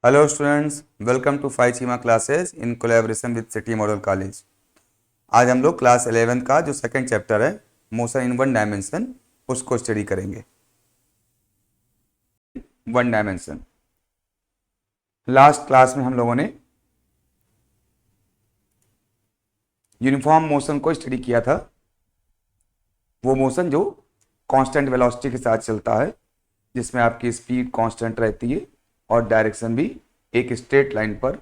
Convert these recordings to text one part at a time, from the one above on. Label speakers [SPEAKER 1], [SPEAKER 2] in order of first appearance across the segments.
[SPEAKER 1] Hello students, welcome to five Cheema classes in collaboration with city model college. आज हम लोग class 11 का जो सेकंड चैप्टर है मोशन इन वन डायमेंशन उसको स्टडी करेंगे। वन डायमेंशन लास्ट क्लास में हम लोगों ने यूनिफॉर्म मोशन को स्टडी किया था। वो मोशन जो कांस्टेंट वेलोसिटी के साथ चलता है, जिसमें आपकी स्पीड कांस्टेंट रहती है और डायरेक्शन भी एक स्ट्रेट लाइन पर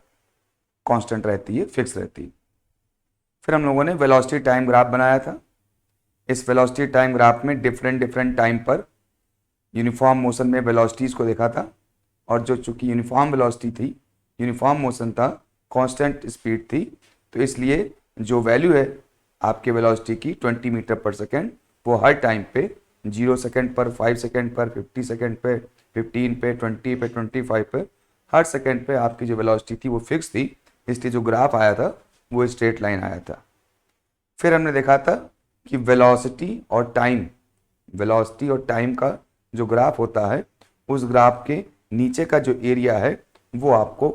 [SPEAKER 1] कांस्टेंट रहती है, फिक्स रहती है। फिर हम लोगों ने वेलोसिटी टाइम ग्राफ बनाया था। इस वेलोसिटी टाइम ग्राफ में डिफरेंट टाइम पर यूनिफॉर्म मोशन में वेलोसिटीज़ को देखा था, और जो चूंकि यूनिफॉर्म वेलोसिटी थी, यूनिफॉर्म मोशन था, कांस्टेंट स्पीड थी, तो इसलिए जो वैल्यू है आपके वेलोसिटी की 20 मीटर पर सेकेंड, वो हर टाइम पे 0 सेकेंड पर, 5 सेकेंड पर, 50 सेकेंड पे, 15 पे, 20 पे, 25 पे, हर सेकेंड पे आपकी जो वेलोसिटी थी वो फिक्स थी। इसलिए जो ग्राफ आया था वो स्ट्रेट लाइन आया था। फिर हमने देखा था कि वेलोसिटी और टाइम का जो ग्राफ होता है, उस ग्राफ के नीचे का जो एरिया है वो आपको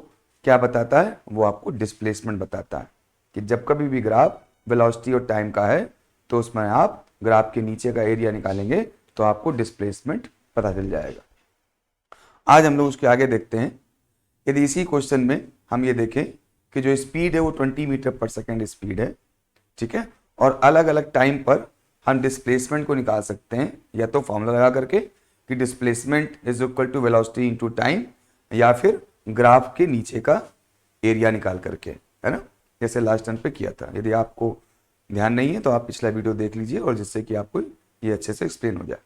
[SPEAKER 1] क्या बताता है, वो आपको डिस्प्लेसमेंट बताता है। कि जब कभी भी ग्राफ वेलोसिटी और टाइम का है तो उसमें आप ग्राफ के नीचे का एरिया निकालेंगे तो आपको डिस्प्लेसमेंट पता चल जाएगा। आज हम लोग उसके आगे देखते हैं। यदि इसी क्वेश्चन में हम ये देखें कि जो स्पीड है वो 20 मीटर पर सेकेंड स्पीड है, ठीक है, और अलग अलग टाइम पर हम डिस्प्लेसमेंट को निकाल सकते हैं, या तो फॉर्मूला लगा करके कि displacement is equal to velocity into time, या फिर ग्राफ के नीचे का एरिया निकाल करके, है ना, जैसे लास्ट टाइम पे किया था। यदि आपको ध्यान नहीं है तो आप पिछला वीडियो देख लीजिए, और जिससे कि आपको ये अच्छे से एक्सप्लेन हो जाए।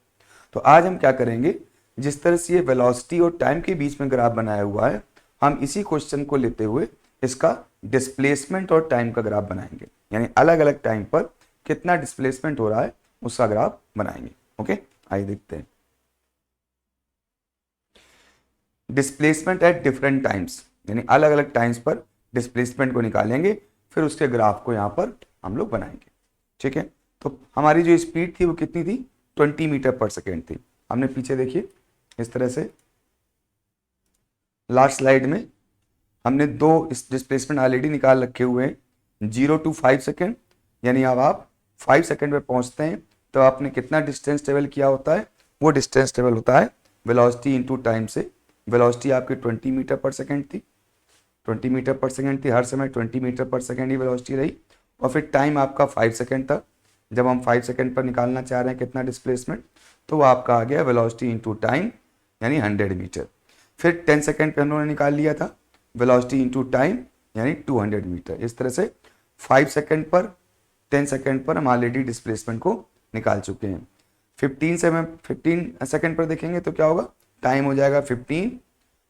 [SPEAKER 1] तो आज हम क्या करेंगे, जिस तरह से ये वेलोसिटी और टाइम के बीच में ग्राफ बनाया हुआ है, हम इसी क्वेश्चन को लेते हुए इसका डिस्प्लेसमेंट और टाइम का ग्राफ बनाएंगे। यानी अलग अलग टाइम पर कितना डिस्प्लेसमेंट हो रहा है उसका ग्राफ बनाएंगे। ओके, आइए देखते हैं। डिस्प्लेसमेंट एट डिफरेंट टाइम्स, यानी अलग अलग टाइम्स पर डिस्प्लेसमेंट को निकालेंगे, फिर उसके ग्राफ को यहाँ पर हम लोग बनाएंगे। ठीक है, तो हमारी जो स्पीड थी वो कितनी थी, 20 मीटर पर सेकेंड थी। हमने पीछे देखिए इस तरह से लास्ट स्लाइड में हमने दो डिस्प्लेसमेंट ऑलरेडी निकाल रखे हुए हैं, 0 to 5 सेकेंड। यानी अब आप 5 सेकेंड पे पहुंचते हैं तो आपने कितना डिस्टेंस ट्रेवल किया होता है, वो डिस्टेंस ट्रेवल होता है वेलोसिटी इनटू टाइम से। वेलोसिटी आपकी 20 मीटर पर सेकेंड थी, 20 मीटर पर सेकेंड थी, हर समय 20 मीटर पर सेकेंड ही वेलोसिटी रही। और फिर टाइम आपका 5 सेकेंड था। जब हम 5 सेकेंड पर निकालना चाह रहे हैं कितना डिस्प्लेसमेंट, तो वो आपका आ गया वेलोसिटी इनटू टाइम, यानी 100 मीटर। फिर 10 सेकेंड पे हम लोगों ने निकाल लिया था वेलोसिटी इनटू टाइम, यानी 200 मीटर। इस तरह से 5 सेकेंड पर, 10 सेकेंड पर हम ऑलरेडी डिस्प्लेसमेंट को निकाल चुके हैं। 15 सेकेंड पर देखेंगे तो क्या होगा, टाइम हो जाएगा 15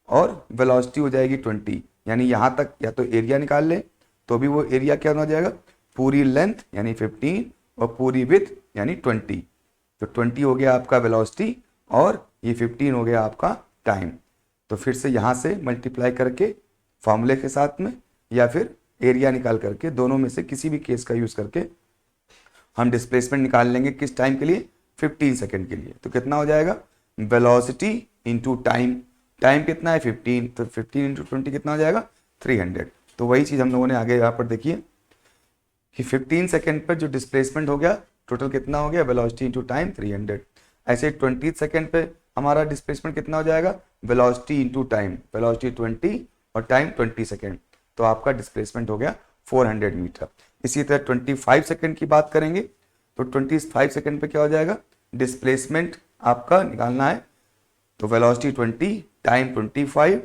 [SPEAKER 1] और वेलोसिटी हो जाएगी 20। यानी यहाँ तक या तो एरिया निकाल लें तो भी वो एरिया क्या हो जाएगा, पूरी लेंथ यानी 15 और पूरी विड्थ यानी 20। तो 20 हो गया आपका वेलोसिटी और ये 15 हो गया आपका टाइम। तो फिर से यहाँ से मल्टीप्लाई करके फॉर्मूले के साथ में, या फिर एरिया निकाल करके, दोनों में से किसी भी केस का यूज करके हम डिस्प्लेसमेंट निकाल लेंगे। किस टाइम के लिए, 15 सेकेंड के लिए। तो कितना हो जाएगा, वेलोसिटी इंटू टाइम। टाइम कितना है 15, तो 15 इंटू 20 कितना हो जाएगा, 300। तो वही चीज़ हम लोगों ने आगे यहाँ पर देखिए कि 15 सेकेंड पर जो डिस्प्लेसमेंट हो गया, टोटल कितना हो गया, वेलोसिटी इंटू टाइम 300। ऐसे 20 सेकेंड पे हमारा डिस्प्लेसमेंट कितना हो जाएगा, वेलोसिटी इंटू टाइम, वेलोसिटी 20 और टाइम 20 सेकेंड, तो आपका डिस्प्लेसमेंट हो गया 400 मीटर। इसी तरह 25 सेकेंड की बात करेंगे तो 25 सेकेंड पे क्या हो जाएगा, डिस्प्लेसमेंट आपका निकालना है, तो वेलोसिटी 20, टाइम 25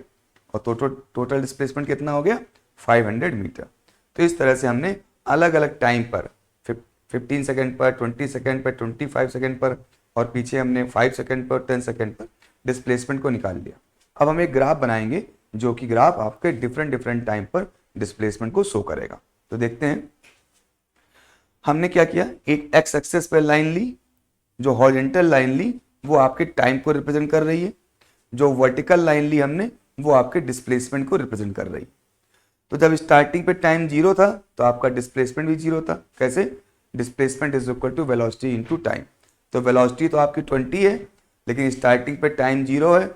[SPEAKER 1] और टोटल डिस्प्लेसमेंट कितना हो गया, 500 मीटर। तो इस तरह से हमने अलग अलग टाइम पर 15 सेकेंड पर, 20 सेकेंड पर, 25 सेकेंड पर, और पीछे हमने 5 सेकेंड पर, 10 सेकेंड पर डिस्प्लेसमेंट को निकाल लिया। अब हम एक ग्राफ बनाएंगे जो कि ग्राफ आपके डिफरेंट टाइम पर डिस्प्लेसमेंट को शो करेगा। तो देखते हैं हमने क्या किया, एक एक्स एक्सेस पर लाइन ली, जो हॉरिजॉन्टल लाइन ली वो आपके टाइम को रिप्रेजेंट कर रही है, जो वर्टिकल लाइन ली हमने वो आपके डिस्प्लेसमेंट को रिप्रेजेंट कर रही है। तो जब स्टार्टिंग पे टाइम 0 था तो आपका डिस्प्लेसमेंट भी 0 था। कैसे, displacement is equal to velocity into time. तो वेलोसिटी तो आपकी 20 है, लेकिन स्टार्टिंग पे टाइम 0 है,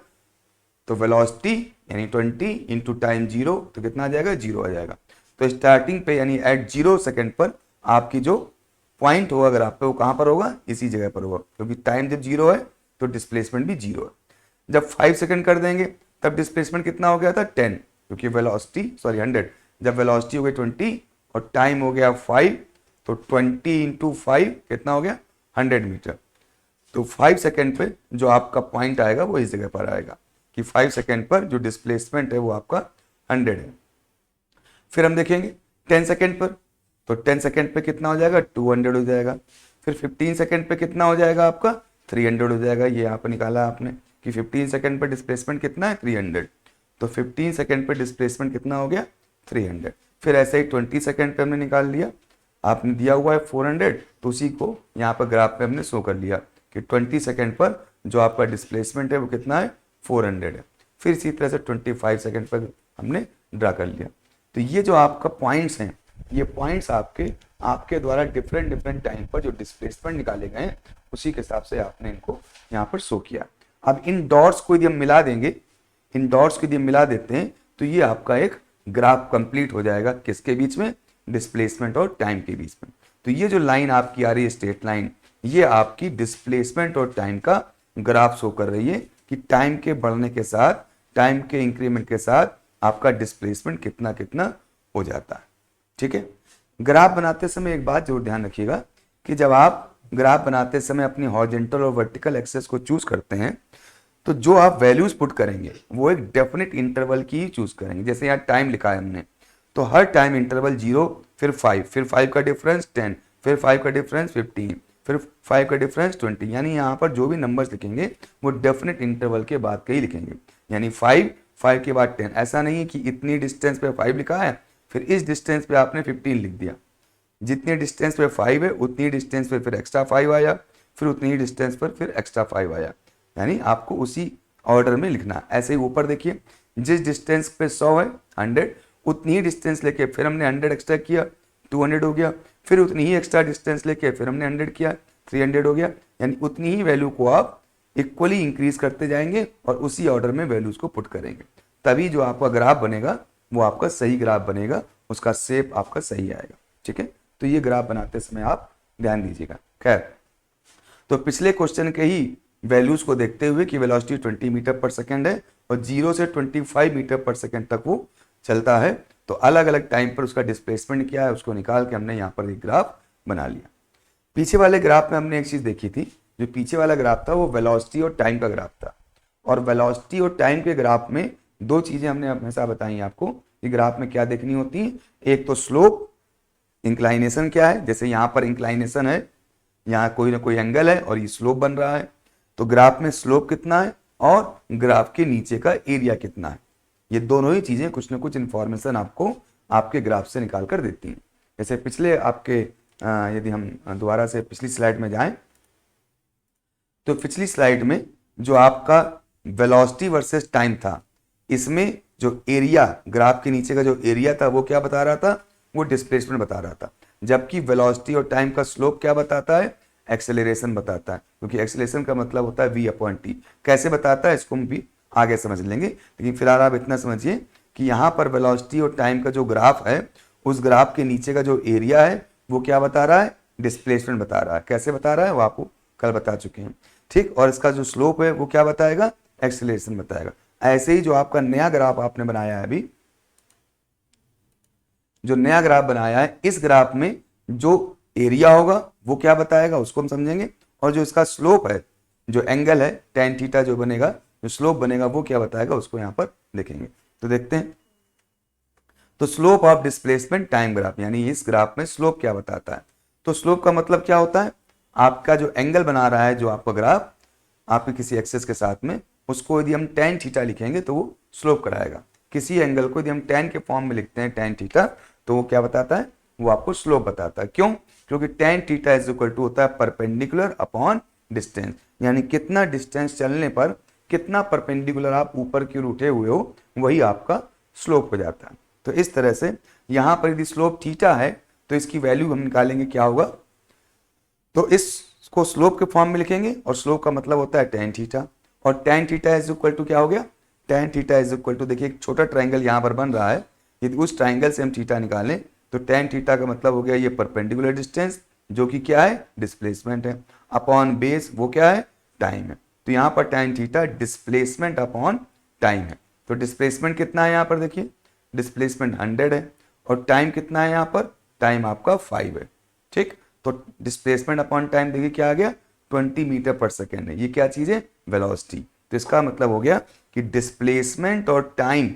[SPEAKER 1] तो वेलोसिटी यानी 20 इंटू टाइम 0 तो कितना आ जाएगा, 0 आ जाएगा। तो स्टार्टिंग पे यानी एट 0 सेकेंड पर आपकी जो पॉइंट होगा अगर आप पे वो कहाँ पर होगा, इसी जगह पर होगा, क्योंकि टाइम जब 0 है तो डिस्प्लेसमेंट भी 0 है। जब 5 सेकंड कर देंगे तब डिस्प्लेसमेंट कितना हो गया था, 10, क्योंकि वेलोसिटी 100, जब वेलोसिटी हो गई 20 और टाइम हो गया 5 तो 20 इंटू 5 कितना हो गया, 100 मीटर। तो 5 सेकंड पे जो आपका पॉइंट आएगा वो इस जगह पर आएगा कि 5 सेकंड पर जो डिस्प्लेसमेंट है वो आपका 100 है। फिर हम देखेंगे 10 सेकंड पर, तो 10 सेकंड पे कितना हो जाएगा, 200 हो जाएगा। फिर 15 सेकंड पे कितना हो जाएगा आपका, 300 हो जाएगा। ये यहाँ पर निकाला आपने कि 15 सेकंड पर डिस्प्लेसमेंट कितना है, 300। तो 15 सेकंड पे डिस्प्लेसमेंट कितना हो गया, 300। फिर ऐसे ही 20 सेकंड पे हमने निकाल लिया, आपने दिया हुआ है 400, तो उसी को यहाँ पर ग्राफ पे हमने शो कर लिया कि 20 सेकंड पर जो आपका डिस्प्लेसमेंट है वो कितना है, 400 है। फिर इसी तरह से 25 सेकंड पर हमने ड्रा कर लिया। तो ये जो आपका पॉइंट्स हैं, ये पॉइंट्स आपके द्वारा डिफरेंट टाइम पर जो डिस्प्लेसमेंट निकाले गए हैं उसी के हिसाब से आपने इनको यहाँ पर शो किया। अब इन डॉट्स को यदि हम मिला देंगे, इन डॉट्स को यदि हम मिला देते हैं तो ये आपका एक ग्राफ कंप्लीट हो जाएगा, किसके बीच में, डिस्प्लेसमेंट और टाइम के बीच में। तो ये जो लाइन आपकी आ रही है स्ट्रेट लाइन, ये आपकी डिस्प्लेसमेंट और टाइम का ग्राफ शो कर रही है कि टाइम के बढ़ने के साथ, टाइम के इंक्रीमेंट के साथ आपका डिस्प्लेसमेंट कितना कितना हो जाता है। ठीक है। ग्राफ बनाते समय एक बात जरूर ध्यान रखिएगा कि जब आप ग्राफ बनाते समय अपनी हॉरिजॉन्टल और वर्टिकल एक्सेस को चूज करते हैं तो जो आप वैल्यूज पुट करेंगे वो एक डेफिनेट इंटरवल की ही चूज करेंगे। जैसे यहाँ टाइम लिखा है हमने, तो हर टाइम इंटरवल 0, फिर 5, फिर 5 का डिफरेंस 10, फिर 5 का डिफरेंस 15, फिर 5 का डिफरेंस 20, यानी यहाँ पर जो भी नंबर्स लिखेंगे वो डेफिनेट इंटरवल के बाद के ही लिखेंगे। यानी 5 के बाद 10, ऐसा नहीं है कि इतनी डिस्टेंस पे 5 लिखा है फिर इस डिस्टेंस पे आपने 15 लिख दिया। जितनी डिस्टेंस पे 5 है उतनी डिस्टेंस पे फिर एक्स्ट्रा 5 आया, फिर उतनी ही डिस्टेंस पर फिर एक्स्ट्रा 5 आया, यानी आपको उसी ऑर्डर में लिखना। ऐसे ही ऊपर देखिए, जिस डिस्टेंस पे 100 है 100, उतनी ही डिस्टेंस लेके फिर हमने 100 एक्स्ट्रा किया, 200 हो गया, फिर उतनी ही एक्स्ट्रा डिस्टेंस लेके फिर हमने 100 किया, 300 हो गया। यानी उतनी ही वैल्यू को आप इक्वली इंक्रीज करते जाएंगे और उसी ऑर्डर में वैल्यूज को पुट करेंगे, तभी जो आपका ग्राफ बनेगा वो आपका सही ग्राफ बनेगा, उसका शेप आपका सही आएगा। ठीक है, तो ये ग्राफ बनाते समय आप ध्यान दीजिएगा। खैर, तो पिछले क्वेश्चन के ही वैल्यूज को देखते हुए कि वेलोसिटी 20 मीटर पर सेकेंड है और 0 से 25 मीटर पर सेकेंड तक वो चलता है, तो अलग अलग टाइम पर उसका डिस्प्लेसमेंट क्या है उसको निकाल के हमने यहाँ पर एक ग्राफ बना लिया। पीछे वाले ग्राफ में हमने एक चीज देखी थी, जो पीछे वाला ग्राफ था वो वेलोसिटी और टाइम का ग्राफ था, और वेलोसिटी और टाइम के ग्राफ में दो चीजें हमने हमेशा बताई आपको कि ग्राफ में क्या देखनी होती है। एक तो स्लोप, इंक्लाइनेशन क्या है, जैसे यहाँ पर इंक्लाइनेशन है, यहाँ कोई ना कोई एंगल है और ये स्लोप बन रहा है, तो ग्राफ में स्लोप कितना है और ग्राफ के नीचे का एरिया कितना है, ये दोनों ही चीजें कुछ ना कुछ इंफॉर्मेशन आपको आपके ग्राफ से निकाल कर देती हैं। जैसे पिछले आपके यदि हम दोबारा से पिछली स्लाइड में जाएं, तो पिछली स्लाइड में जो आपका वेलोसिटी वर्सेस टाइम था, इसमें जो एरिया, ग्राफ के नीचे का जो एरिया था वो क्या बता रहा था, वो डिस्प्लेसमेंट बता रहा था, जबकि वेलोसिटी और टाइम का स्लोप क्या बताता है, एक्सेलरेशन बताता है, क्योंकि एक्सेलरेशन का मतलब होता है v/t। कैसे बताता है इसको हम भी आगे समझ लेंगे, लेकिन फिलहाल आप इतना समझिए कि यहाँ पर वेलोसिटी और टाइम का जो ग्राफ है, उस ग्राफ के नीचे का जो एरिया है वो क्या बता रहा है, डिस्प्लेसमेंट बता रहा है। कैसे बता रहा है वो आपको कल बता चुके हैं। ठीक, और इसका जो स्लोप है वो क्या बताएगा, एक्सेलरेशन बताएगा। ऐसे ही जो आपका नया ग्राफ आपने बनाया है, अभी जो नया ग्राफ बनाया है, इस ग्राफ में जो एरिया होगा वो क्या बताएगा उसको हम समझेंगे, और जो इसका स्लोप है, जो एंगल है tan थीटा जो बनेगा, जो स्लोप बनेगा वो क्या बताएगा उसको यहाँ पर देखेंगे। तो देखते हैं, तो slope of displacement time graph, यानी इस ग्राफ में स्लोप क्या बताता है। तो स्लोप का मतलब क्या होता है, आपका जो एंगल बना रहा है जो आपका ग्राफ आपके किसी एक्सेस के साथ में, उसको यदि हम tan थीटा लिखेंगे तो वो स्लोप कराएगा। किसी एंगल को यदि हम tan के फॉर्म में लिखते हैं tan थीटा, तो वो क्या बताता है, वो आपको स्लोप बताता है। क्यों, क्योंकि tan theta is equal to होता है परपेंडिकुलर अपॉन डिस्टेंस, यानी कितना डिस्टेंस चलने पर कितना परपेंडिकुलर आप ऊपर की ओर उठे हुए हो, वही आपका स्लोप हो जाता है। तो इस तरह से यहां पर यदि स्लोप थीटा है तो इसकी वैल्यू हम निकालेंगे क्या होगा, तो इसको स्लोप के फॉर्म में लिखेंगे, और स्लोप का मतलब होता है tan थीटा, और tan theta is equal to क्या हो गया, tan theta is equal to, देखिए एक छोटा ट्राइंगल यहाँ पर बन रहा है, यदि उस ट्राइंगल से हम थीटा निकालें तो tan थीटा का मतलब हो गया ये परपेंडिकुलर डिस्टेंस जो कि क्या है, डिस्प्लेसमेंट है, अपॉन बेस वो क्या है, टाइम है। तो यहाँ पर tan theta displacement upon time है। तो डिस्प्लेसमेंट कितना है यहाँ पर, देखिए डिस्प्लेसमेंट 100 है और टाइम कितना है यहाँ पर, टाइम आपका 5 है। ठीक, तो डिस्प्लेसमेंट अपॉन टाइम देखिए क्या आ गया, 20 मीटर पर सेकेंड है। ये क्या चीज है, वेलोसिटी। तो इसका मतलब हो गया कि डिस्प्लेसमेंट और टाइम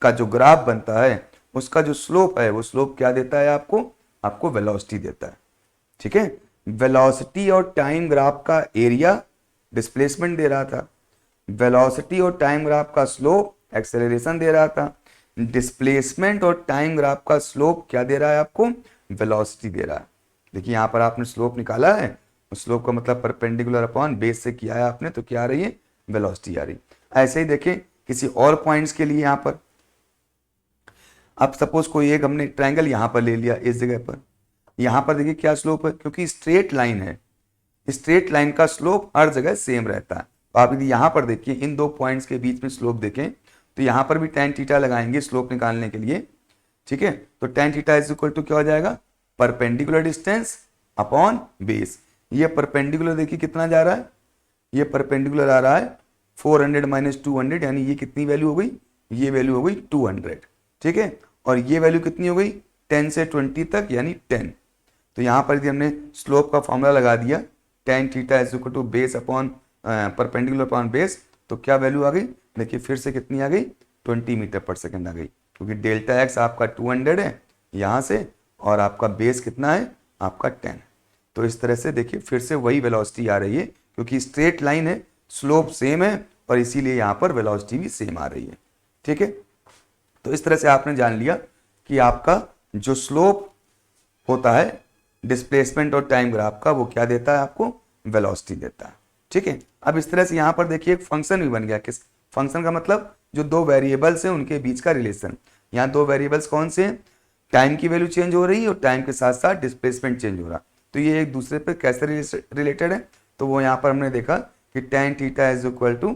[SPEAKER 1] का जो ग्राफ बनता है उसका जो स्लोप है वो स्लोप क्या देता है आपको, आपको वेलोसिटी देता है। ठीक है, वेलोसिटी और टाइम ग्राफ का एरिया डिस्प्लेसमेंट दे रहा था, वेलोसिटी और टाइम ग्राफ का स्लोप एक्सेलरेशन दे रहा था, डिस्प्लेसमेंट और टाइम ग्राफ का स्लोप क्या दे रहा है आपको, वेलोसिटी दे रहा है। देखिए यहाँ पर आपने स्लोप निकाला है, स्लोप का मतलब परपेंडिकुलर अपॉन बेस से किया है आपने, तो क्या आ रही है, वेलोसिटी आ रही। ऐसे ही देखें किसी और पॉइंट्स के लिए यहाँ पर, अब सपोज कोई एक हमने ट्रायंगल यहाँ पर ले लिया इस जगह पर, यहाँ पर देखिए क्या स्लोप है, क्योंकि स्ट्रेट लाइन है, स्ट्रेट लाइन का स्लोप हर जगह सेम रहता है। तो आप यदि यहाँ पर देखिए इन दो पॉइंट्स के बीच में स्लोप देखें तो यहाँ पर भी tan थीटा लगाएंगे स्लोप निकालने के लिए। ठीक है, तो tan theta is equal to क्या हो जाएगा, परपेंडिकुलर डिस्टेंस अपॉन बेस। ये परपेंडिकुलर देखिए कितना जा रहा है, ये परपेंडिकुलर आ रहा है 400 माइनस 200, यानी ये कितनी वैल्यू हो गई, ये वैल्यू हो गई 200। ठीक है, और ये वैल्यू कितनी हो गई 10 से 20 तक यानी 10। तो यहाँ पर यदि हमने स्लोप का फॉर्मूला लगा दिया tan theta is equal to base upon perpendicular upon base, तो क्या वैल्यू आ गई, देखिए फिर से कितनी आ गई, 20 मीटर पर सेकंड आ गई, क्योंकि डेल्टा एक्स आपका 200 है यहाँ से और आपका बेस कितना है, आपका 10। तो इस तरह से देखिए फिर से वही वेलोसिटी आ रही है, क्योंकि स्ट्रेट लाइन है, स्लोप सेम है और इसीलिए यहाँ पर वेलोसिटी भी सेम आ रही है। ठीक है, तो इस तरह से आपने जान लिया कि आपका जो स्लोप होता है डिस्प्लेसमेंट और टाइम ग्राफ का वो क्या देता है आपको, वेलोसिटी देता है। ठीक है, अब इस तरह से यहाँ पर देखिए एक फंक्शन भी बन गया। किस फंक्शन का मतलब, जो दो वेरिएबल्स हैं उनके बीच का रिलेशन। यहाँ दो वेरिएबल्स कौन से हैं, टाइम की वैल्यू चेंज हो रही है और टाइम के साथ साथ डिस्प्लेसमेंट चेंज हो रहा, तो ये एक दूसरे पर कैसे रिलेटेड है, तो वो यहाँ पर हमने देखा कि tan theta is equal to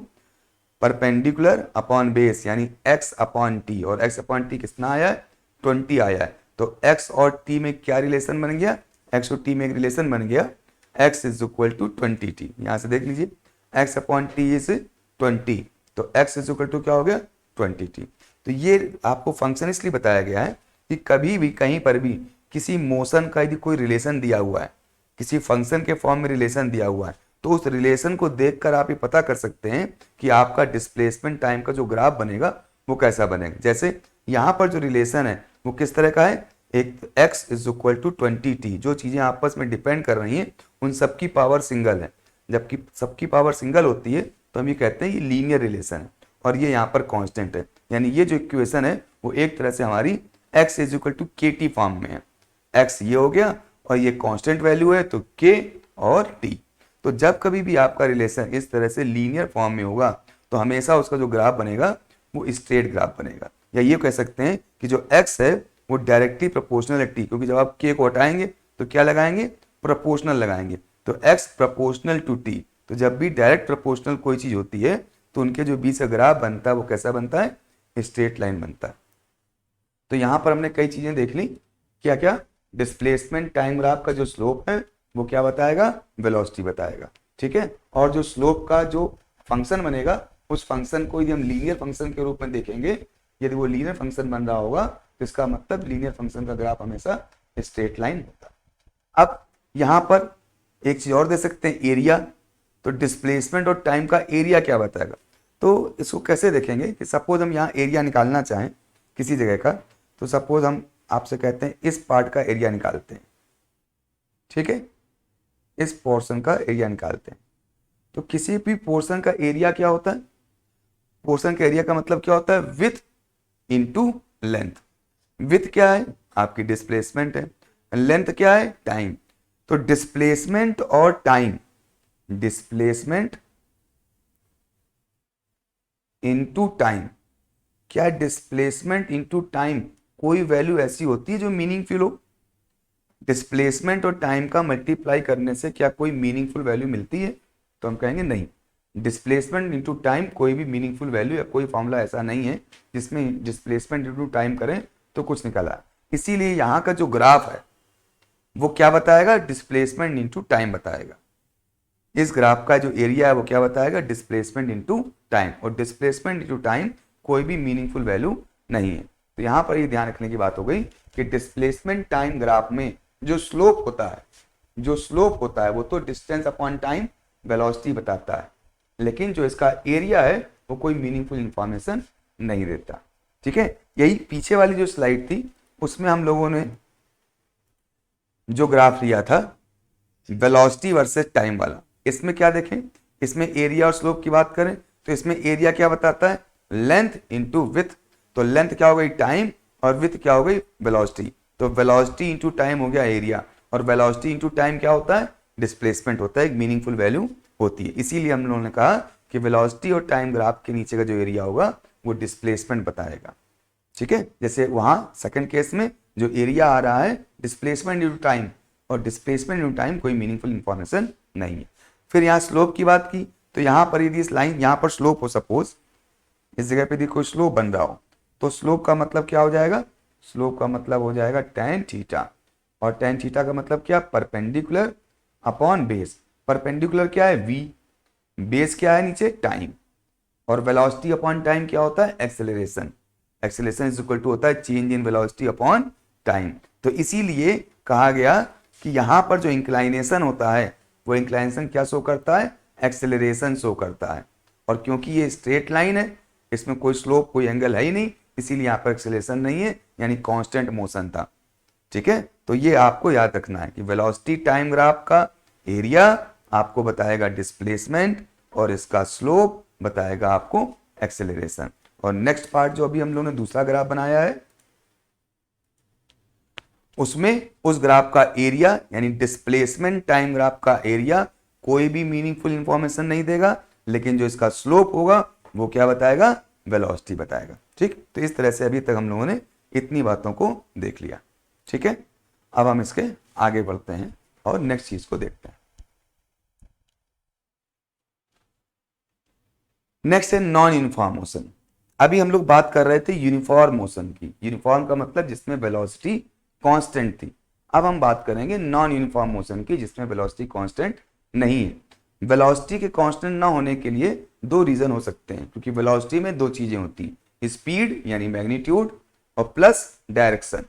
[SPEAKER 1] perpendicular upon base यानी x अपॉन टी, और x अपॉन टी कितना आया है, 20 आया है। तो x और t में क्या रिलेशन बन गया, x और t में एक रिलेशन बन गया, x is equal to 20t। यहाँ से देख लीजिए x अपॉन टी इज 20, तो x इज इक्वल टू क्या हो गया 20t। तो ये आपको फंक्शन इसलिए बताया गया है कि कभी भी कहीं पर भी किसी मोशन का यदि कोई रिलेशन दिया हुआ है, किसी फंक्शन के फॉर्म में रिलेशन दिया हुआ है, तो उस रिलेशन को देखकर आप ये पता कर सकते हैं कि आपका डिस्प्लेसमेंट टाइम का जो ग्राफ बनेगा वो कैसा बनेगा। जैसे यहाँ पर जो रिलेशन है वो किस तरह का है, एक x is equal to 20t, जो चीजें आपस में डिपेंड कर रही हैं उन सबकी पावर सिंगल है। जबकि सबकी पावर सिंगल होती है तो हम ये कहते हैं ये लीनियर रिलेशन है, और ये यहाँ पर कांस्टेंट है, यानी ये जो इक्वेशन है वो एक तरह से हमारी x is equal to kt form में है। x ये हो गया और ये कांस्टेंट वैल्यू है तो k और t। तो जब कभी भी आपका रिलेशन इस तरह से लीनियर फॉर्म में होगा तो हमेशा उसका जो ग्राफ बनेगा वो स्ट्रेट ग्राफ बनेगा, या ये कह सकते हैं कि जो x है वो डायरेक्टली प्रोपोर्शनल है t, क्योंकि जब आप k को हटाएंगे तो क्या लगाएंगे, प्रोपोर्शनल लगाएंगे, तो x प्रोपोर्शनल टू t। तो जब भी डायरेक्ट प्रोपोर्शनल कोई चीज होती है तो उनके जो बीच का ग्राफ बनता है वो कैसा बनता है, स्ट्रेट लाइन बनता है। तो यहाँ पर हमने कई चीजें देख ली, क्या क्या, डिस्प्लेसमेंट टाइम ग्राफ का जो स्लोप है वो क्या बताएगा, वेलोसिटी बताएगा। ठीक है, और जो स्लोप का जो फंक्शन बनेगा उस फंक्शन को यदि हम लीनियर फंक्शन के रूप में देखेंगे, यदि वो लीनियर फंक्शन बन रहा होगा तो इसका मतलब लीनियर फंक्शन का ग्राफ हमेशा स्ट्रेट लाइन होता है। अब यहाँ पर एक चीज और दे सकते हैं, एरिया। तो डिस्प्लेसमेंट और टाइम का एरिया क्या बताएगा, तो इसको कैसे देखेंगे कि सपोज हम यहाँ एरिया निकालना चाहें किसी जगह का, तो सपोज हम आपसे कहते हैं इस पार्ट का एरिया निकालते हैं। ठीक है, इस पोर्शन का एरिया निकालते हैं। तो किसी भी पोर्शन का एरिया क्या होता है, पोर्शन का एरिया का मतलब क्या होता है, विड्थ इनटू लेंथ। विड्थ क्या है, आपकी डिस्प्लेसमेंट है, लेंथ क्या है, टाइम। तो डिस्प्लेसमेंट और टाइम, डिस्प्लेसमेंट इनटू टाइम, क्या डिस्प्लेसमेंट इनटू टाइम कोई वैल्यू ऐसी होती है जो मीनिंगफुल हो, डिस्प्लेसमेंट और टाइम का मल्टीप्लाई करने से क्या कोई मीनिंगफुल वैल्यू मिलती है, तो हम कहेंगे नहीं। डिस्प्लेसमेंट इनटू टाइम कोई भी मीनिंगफुल वैल्यू या कोई फॉर्मूला ऐसा नहीं है जिसमें डिस्प्लेसमेंट इनटू टाइम करें तो कुछ निकला। इसीलिए यहाँ का जो ग्राफ है वो क्या बताएगा, डिस्प्लेसमेंट इनटू टाइम बताएगा। इस ग्राफ का जो एरिया है वो क्या बताएगा, डिस्प्लेसमेंट इनटू टाइम, और डिस्प्लेसमेंट इनटू टाइम कोई भी मीनिंगफुल वैल्यू नहीं है। तो यहाँ पर ये ध्यान रखने की बात हो गई कि डिस्प्लेसमेंट टाइम ग्राफ में जो स्लोप होता है वो तो डिस्टेंस अपॉन टाइम वेलोसिटी बताता है, लेकिन जो इसका एरिया है वो कोई मीनिंगफुल इंफॉर्मेशन नहीं देता। ठीक है, यही पीछे वाली जो स्लाइड थी उसमें हम लोगों ने जो ग्राफ लिया था वेलोसिटी वर्सेस टाइम वाला, इसमें क्या देखें, इसमें एरिया और स्लोप की बात करें तो इसमें एरिया क्या बताता है, लेंथ इनटू विड्थ। तो लेंथ क्या हो गई टाइम और विड्थ क्या हो गई वेलोसिटी। तो वेलोसिटी इनटू टाइम हो गया एरिया, और वेलोसिटी इनटू टाइम क्या होता है, डिस्प्लेसमेंट होता है, एक मीनिंगफुल वैल्यू होती है। इसीलिए हम लोगों ने कहा कि वेलोसिटी और टाइम ग्राफ के नीचे का जो एरिया होगा वो डिस्प्लेसमेंट बताएगा। ठीक है, जैसे वहां सेकंड केस में जो एरिया आ रहा है डिस्प्लेसमेंट इनटू टाइम, और डिस्प्लेसमेंट इनटू टाइम कोई मीनिंगफुल इंफॉर्मेशन नहीं है। फिर यहाँ स्लोप की बात की तो यहाँ पर यदि इस लाइन यहाँ पर स्लोप हो, सपोज इस जगह पे यदि कोई स्लोप बन रहा हो तो स्लोप का मतलब क्या हो जाएगा, स्लोप का मतलब हो जाएगा tan थीटा, और tan थीटा का मतलब क्या, परपेंडिकुलर अपॉन बेस। परपेंडिकुलर क्या है v, बेस क्या है नीचे टाइम, और वेलोसिटी अपॉन टाइम क्या होता है, acceleration. Acceleration is equal to होता है change in velocity upon time. तो इसीलिए कहा गया कि यहां पर जो इंक्लाइनेशन होता है वो इंक्लाइनेशन क्या शो करता है, एक्सेलरेशन शो करता है। और क्योंकि ये स्ट्रेट लाइन है, इसमें कोई स्लोप कोई एंगल है ही नहीं, इसीलिए यहाँ पर एक्सेलरेशन नहीं है, यानी कांस्टेंट मोशन था। ठीक है, तो ये आपको याद रखना है कि वेलोसिटी टाइम ग्राफ का एरिया आपको बताएगा डिस्प्लेसमेंट, और इसका स्लोप बताएगा आपको एक्सेलरेशन। और नेक्स्ट पार्ट जो अभी हम लोगों ने दूसरा ग्राफ बनाया है उसमें उस ग्राफ का एरिया यानी डिस्प्लेसमेंट टाइम ग्राफ का एरिया कोई भी मीनिंगफुल इंफॉर्मेशन नहीं देगा, लेकिन जो इसका स्लोप होगा वो क्या बताएगा, वेलोसिटी बताएगा। ठीक, तो इस तरह से अभी तक हम लोगों ने इतनी बातों को देख लिया। ठीक है, अब हम इसके आगे बढ़ते हैं और नेक्स्ट चीज को देखते हैं। नेक्स्ट है नॉन यूनिफॉर्म मोशन। अभी हम लोग बात कर रहे थे यूनिफॉर्म मोशन की, यूनिफॉर्म का मतलब जिसमें वेलोसिटी कांस्टेंट थी। अब हम बात करेंगे नॉन यूनिफॉर्म मोशन की जिसमें वेलोसिटी कांस्टेंट नहीं है। वेलोसिटी के कांस्टेंट ना होने के लिए दो रीजन हो सकते हैं, क्योंकि वेलोसिटी में दो चीजें होती हैं, स्पीड यानी मैग्नीट्यूड और प्लस डायरेक्शन।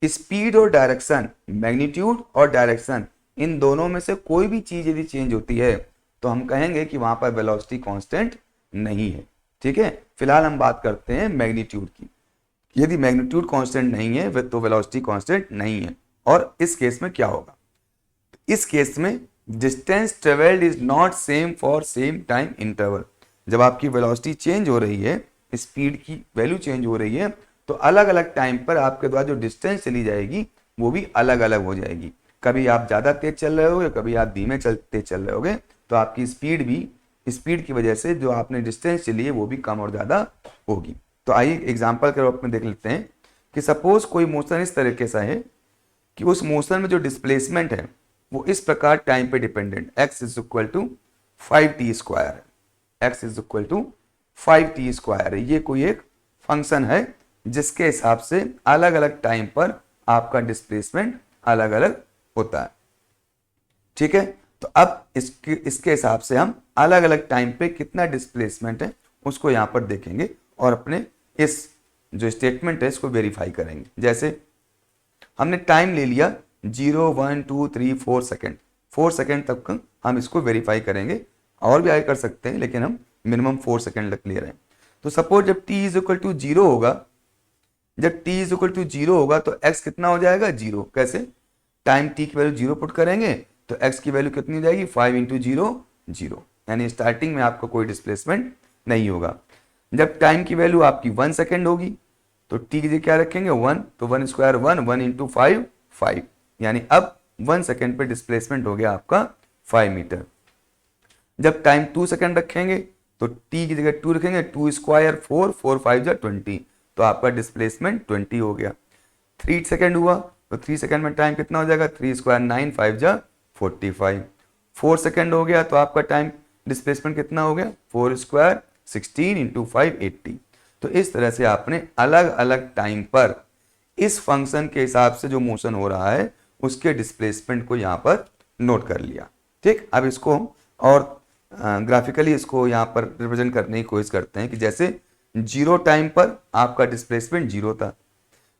[SPEAKER 1] स्पीड और डायरेक्शन, मैग्नीट्यूड और डायरेक्शन, इन दोनों में से कोई भी चीज यदि चेंज होती है तो हम कहेंगे कि वहां पर वेलोसिटी कांस्टेंट नहीं है। ठीक है, फिलहाल हम बात करते हैं मैग्नीट्यूड की। यदि मैग्नीट्यूड कांस्टेंट नहीं है तो वेलोसिटी कांस्टेंट नहीं है। और इस केस में क्या होगा, इस केस में distance travelled is not same for same time interval. जब आपकी वेलोसिटी चेंज हो रही है, स्पीड की वैल्यू चेंज हो रही है, तो अलग अलग टाइम पर आपके द्वारा जो डिस्टेंस चली जाएगी वो भी अलग अलग हो जाएगी। कभी आप ज्यादा तेज चल रहे होगे, कभी आप धीमे तेज चल रहे होगे, तो आपकी स्पीड की वजह से जो आपने डिस्टेंस चली है वो भी कम और ज्यादा होगी। तो आइए एग्जाम्पल के रूप में देख लेते हैं कि सपोज कोई मोशन इस तरीके से है कि उस मोशन में जो डिस्प्लेसमेंट है वो इस प्रकार टाइम पे dependent x is equal to 5t square है, x is equal to 5t square है। ये कोई एक फंक्शन है जिसके हिसाब से अलग अलग टाइम पर आपका डिस्प्लेसमेंट अलग अलग होता है। ठीक है, तो अब इसके हिसाब से हम अलग अलग टाइम पे कितना डिस्प्लेसमेंट है उसको यहां पर देखेंगे और अपने इस जो स्टेटमेंट है इसको वेरीफाई करेंगे। जैसे हमने टाइम ले लिया 0, 1, 2, 3, 4 सेकेंड, 4 सेकेंड तक हम इसको वेरीफाई करेंगे, और भी आगे कर सकते हैं लेकिन हम मिनिमम 4 सेकेंड तक ले रहे हैं। तो सपोज जब t इज इक्वल टू 0 होगा, जब t इज इक्वल टू 0 होगा तो x कितना हो जाएगा, 0। कैसे, टाइम t की वैल्यू 0 पुट करेंगे तो x की वैल्यू कितनी हो जाएगी, 5 इंटू 0, 0, यानी स्टार्टिंग में आपको कोई डिस्प्लेसमेंट नहीं होगा। जब टाइम की वैल्यू आपकी 1 सेकेंड होगी तो t की जगह क्या रखेंगे, 1, तो 1 स्क्वायर 1, 1 इंटू 5, 5, यानी अब 1 सेकेंड पे डिस्प्लेसमेंट हो गया आपका 5 मीटर। जब टाइम 2 सेकेंड रखेंगे तो t की जगह 2 रखेंगे, 2 स्क्वायर 4, 4 5 जा 20, तो आपका डिस्प्लेसमेंट 20 हो गया। 3 सेकेंड हुआ तो 3 सेकेंड में टाइम कितना हो जाएगा, 3 स्क्वायर 9, 5 जा 45। 4 सेकेंड हो गया तो आपका टाइम डिस्प्लेसमेंट कितना हो गया 4 स्क्वायर 16 इंटू 5 80। तो इस तरह से आपने अलग अलग टाइम पर इस फंक्शन के हिसाब से जो मोशन हो रहा है उसके डिस्प्लेसमेंट को यहाँ पर नोट कर लिया। ठीक, अब इसको हम और ग्राफिकली इसको यहाँ पर रिप्रेजेंट करने की कोशिश करते हैं कि जैसे 0 टाइम पर आपका डिस्प्लेसमेंट 0 था,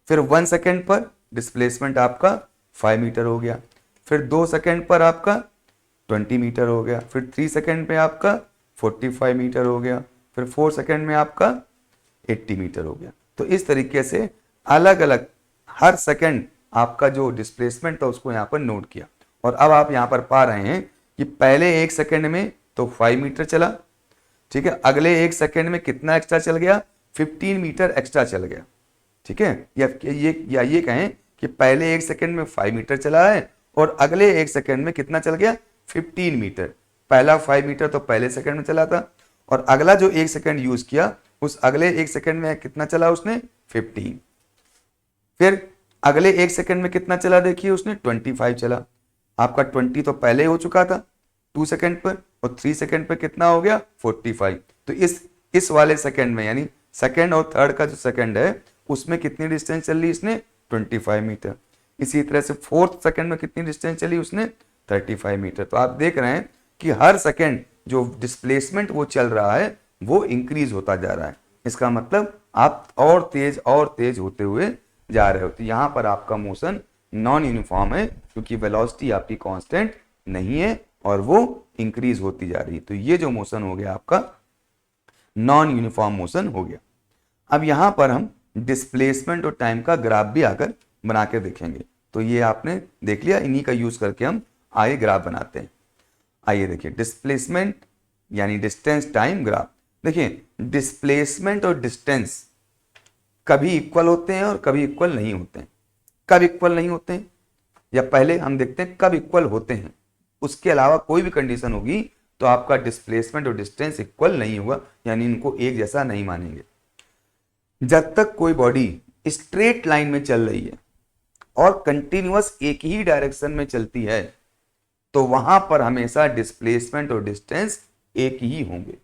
[SPEAKER 1] फिर 1 सेकेंड पर डिस्प्लेसमेंट आपका 5 मीटर हो गया, फिर 2 सेकेंड पर आपका 20 मीटर हो गया, फिर 3 सेकेंड पे आपका 45 मीटर हो गया, फिर 4 सेकेंड में आपका 80 मीटर हो गया। तो इस तरीके से अलग अलग हर सेकेंड आपका जो डिस्प्लेसमेंट था उसको यहाँ पर नोट किया। और अब आप यहाँ पर पा रहे हैं कि पहले 1 सेकेंड में तो 5 मीटर चला, ठीक है, अगले 1 सेकेंड में कितना एक्स्ट्रा चल गया 15 मीटर एक्स्ट्रा चल गया। ठीक है, या ये कहें कि पहले 1 सेकेंड में 5 मीटर चला है और अगले 1 सेकेंड में कितना चल गया 15 मीटर। पहला 5 मीटर तो पहले सेकेंड में चला था और अगला जो 1 सेकेंड यूज किया उस अगले 1 सेकेंड में कितना चला उसने 15। फिर अगले 1 सेकेंड में कितना चला देखिए उसने 25 चला। आपका 20 तो पहले हो चुका था 2 सेकेंड पर और 3 सेकेंड पर कितना हो गया 45। तो इस वाले सेकेंड में यानी सेकेंड और थर्ड का जो सेकेंड है उसमें कितनी डिस्टेंस चल ली इसने 25 मीटर। इसी तरह से फोर्थ सेकेंड में कितनी डिस्टेंस चली उसने 35 मीटर। तो आप देख रहे हैं कि हर सेकेंड जो डिस्प्लेसमेंट वो चल रहा है वो इंक्रीज होता जा रहा है। इसका मतलब आप और तेज होते हुए जा रहे हो। तो यहाँ पर आपका मोशन नॉन यूनिफॉर्म है क्योंकि वेलोसिटी आपकी कांस्टेंट नहीं है और वो इंक्रीज होती जा रही है। तो ये जो मोशन हो गया आपका नॉन यूनिफॉर्म मोशन हो गया। अब यहाँ पर हम डिस्प्लेसमेंट और टाइम का ग्राफ भी आकर बना के देखेंगे। तो ये आपने देख लिया, इन्हीं का यूज करके हम आगे ग्राफ बनाते हैं। आइए देखिए डिस्प्लेसमेंट यानी डिस्टेंस टाइम ग्राफ। देखिए डिस्प्लेसमेंट और डिस्टेंस कभी इक्वल होते हैं और कभी इक्वल नहीं होते हैं। कब इक्वल नहीं होते हैं या पहले हम देखते हैं कब इक्वल होते हैं। उसके अलावा कोई भी कंडीशन होगी तो आपका डिस्प्लेसमेंट और डिस्टेंस इक्वल नहीं होगा, यानी इनको एक जैसा नहीं मानेंगे। जब तक कोई बॉडी स्ट्रेट लाइन में चल रही है और कंटिन्यूअस एक ही डायरेक्शन में चलती है तो वहां पर हमेशा डिस्प्लेसमेंट और डिस्टेंस एक ही होंगे।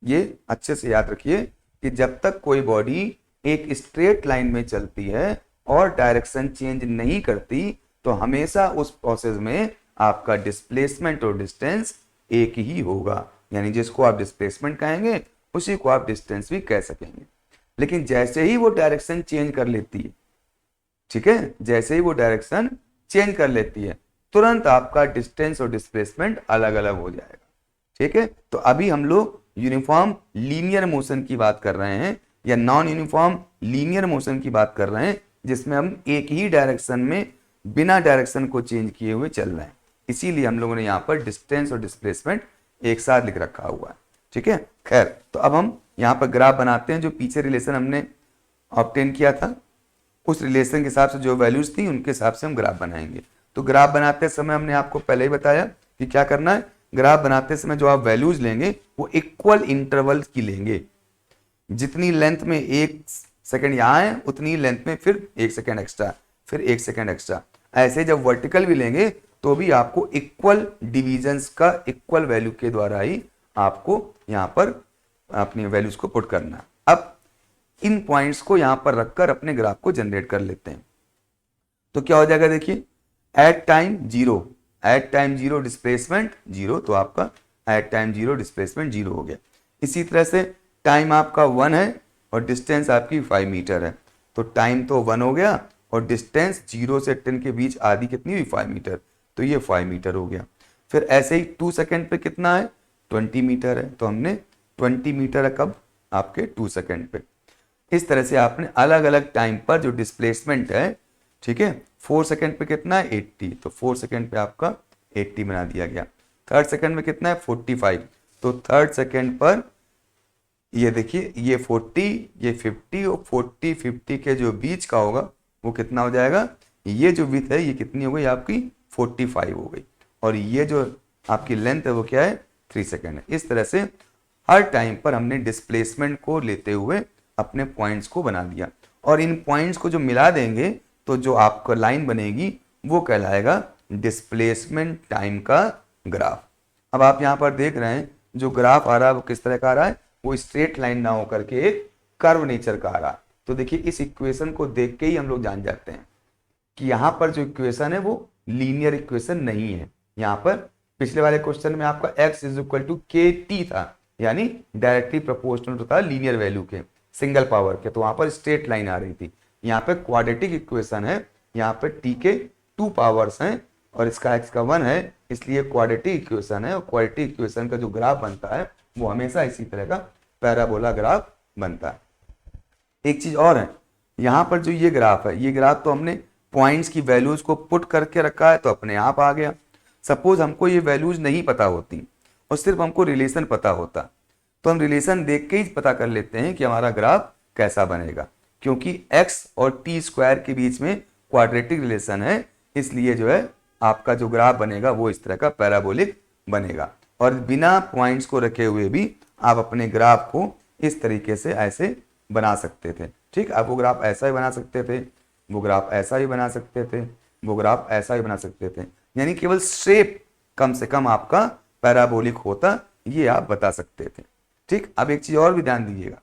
[SPEAKER 1] ये अच्छे से याद रखिए कि जब तक कोई बॉडी एक स्ट्रेट लाइन में चलती है और डायरेक्शन चेंज नहीं करती तो हमेशा उस प्रोसेस में आपका डिस्प्लेसमेंट और डिस्टेंस एक ही होगा। यानी जिसको आप डिस्प्लेसमेंट कहेंगे उसी को आप डिस्टेंस भी कह सकेंगे। लेकिन जैसे ही वो डायरेक्शन चेंज कर लेती है, ठीक है, जैसे ही वो डायरेक्शन चेंज कर लेती है तुरंत आपका डिस्टेंस और डिस्प्लेसमेंट अलग अलग हो जाएगा। ठीक है, तो अभी हम लोग यूनिफॉर्म लीनियर मोशन की बात कर रहे हैं या नॉन यूनिफॉर्म लीनियर मोशन की बात कर रहे हैं जिसमें हम एक ही डायरेक्शन में बिना डायरेक्शन को चेंज किए हुए चल रहे हैं। इसीलिए हम लोगों ने यहाँ पर डिस्टेंस और डिस्प्लेसमेंट एक साथ लिख रखा हुआ है। ठीक है, खैर तो अब हम यहाँ पर ग्राफ बनाते हैं। जो पीछे रिलेशन हमने ऑब्टेन किया था उस रिलेशन के हिसाब से जो वैल्यूज थी उनके हिसाब से हम ग्राफ बनाएंगे। तो ग्राफ बनाते समय हमने आपको पहले ही बताया कि क्या करना है। ग्राफ बनाते समय जो आप वैल्यूज लेंगे वो इक्वल इंटरवल की लेंगे। जितनी लेंथ में 1 सेकेंड यहाँ है उतनी लेंथ में फिर 1 सेकेंड एक्स्ट्रा, फिर 1 सेकेंड एक्स्ट्रा। ऐसे जब वर्टिकल भी लेंगे तो भी आपको इक्वल डिविजन्स का इक्वल वैल्यू के द्वारा ही आपको यहाँ पर अपनी वैल्यूज को पुट करना है। अब इन पॉइंट्स को यहाँ पर रखकर अपने ग्राफ को जनरेट कर लेते हैं। तो क्या हो जाएगा देखिए, at time zero displacement zero, तो आपका at time zero displacement zero हो गया। इसी तरह से टाइम आपका 1 है और डिस्टेंस आपकी 5 मीटर है, तो टाइम तो 1 हो गया और डिस्टेंस 0 से 10 के बीच आधी कितनी हुई 5 मीटर, तो ये 5 मीटर हो गया। फिर ऐसे ही 2 सेकेंड पे कितना है 20 मीटर है, तो हमने 20 मीटर है कब आपके 2 सेकेंड पे। इस तरह से आपने अलग अलग टाइम पर जो डिस्प्लेसमेंट है, ठीक है, 4 सेकेंड पे कितना है 80, तो 4 सेकेंड पे आपका 80 बना दिया गया। थर्ड सेकेंड में कितना है 45, तो थर्ड सेकेंड पर ये देखिए ये 40 ये 50 और 40 50 के जो बीच का होगा वो कितना हो जाएगा, ये जो विड्थ है ये कितनी हो गई आपकी 45 हो गई, और ये जो आपकी लेंथ है वो क्या है 3 सेकेंड है। इस तरह से हर टाइम पर हमने डिस्प्लेसमेंट को लेते हुए अपने पॉइंट्स को बना दिया, और इन पॉइंट्स को जो मिला देंगे तो जो आपका लाइन बनेगी वो कहलाएगा डिस्प्लेसमेंट टाइम का ग्राफ। अब आप यहाँ पर देख रहे हैं जो ग्राफ आ रहा है वो किस तरह का आ रहा है, वो स्ट्रेट लाइन ना होकर के एक कर्व नेचर का आ रहा है। तो देखिए इस इक्वेशन को देख के ही हम लोग जान जाते हैं कि यहाँ पर जो इक्वेशन है वो लीनियर इक्वेशन नहीं है। यहाँ पर पिछले वाले क्वेश्चन में आपका x इज इक्वल टू के टी था, यानी डायरेक्टली प्रोपोर्शनल होता है लीनियर वैल्यू के सिंगल पावर के, तो वहां पर स्ट्रेट लाइन आ रही थी। यहाँ पे क्वाड्रेटिक इक्वेशन है, यहाँ पे t के 2 पावर्स हैं और इसका x का 1 है, इसलिए क्वाड्रेटिक इक्वेशन है। और क्वाड्रेटिक इक्वेशन का जो ग्राफ बनता है वो हमेशा इसी तरह का पैराबोला ग्राफ बनता है। एक चीज और है, यहाँ पर जो ये ग्राफ है, ये ग्राफ तो हमने पॉइंट्स की वैल्यूज को पुट करके रखा है तो अपने आप आ गया। सपोज हमको ये वैल्यूज नहीं पता होती और सिर्फ हमको रिलेशन पता होता, तो हम रिलेशन देख के ही पता कर लेते हैं कि हमारा ग्राफ कैसा बनेगा, क्योंकि x और टी स्क्वायर के बीच में क्वाड्रेटिक रिलेशन है, इसलिए जो है आपका जो ग्राफ बनेगा वो इस तरह का पैराबोलिक बनेगा। और बिना पॉइंट्स को रखे हुए भी आप अपने ग्राफ को इस तरीके से ऐसे बना सकते थे। ठीक, आप वो ग्राफ ऐसा ही बना सकते थे, वो ग्राफ ऐसा ही बना सकते थे, वो ग्राफ ऐसा ही बना सकते थे, यानी केवल शेप कम से कम आपका पैराबोलिक होता, ये आप बता सकते थे। ठीक, अब एक चीज और भी ध्यान दीजिएगा,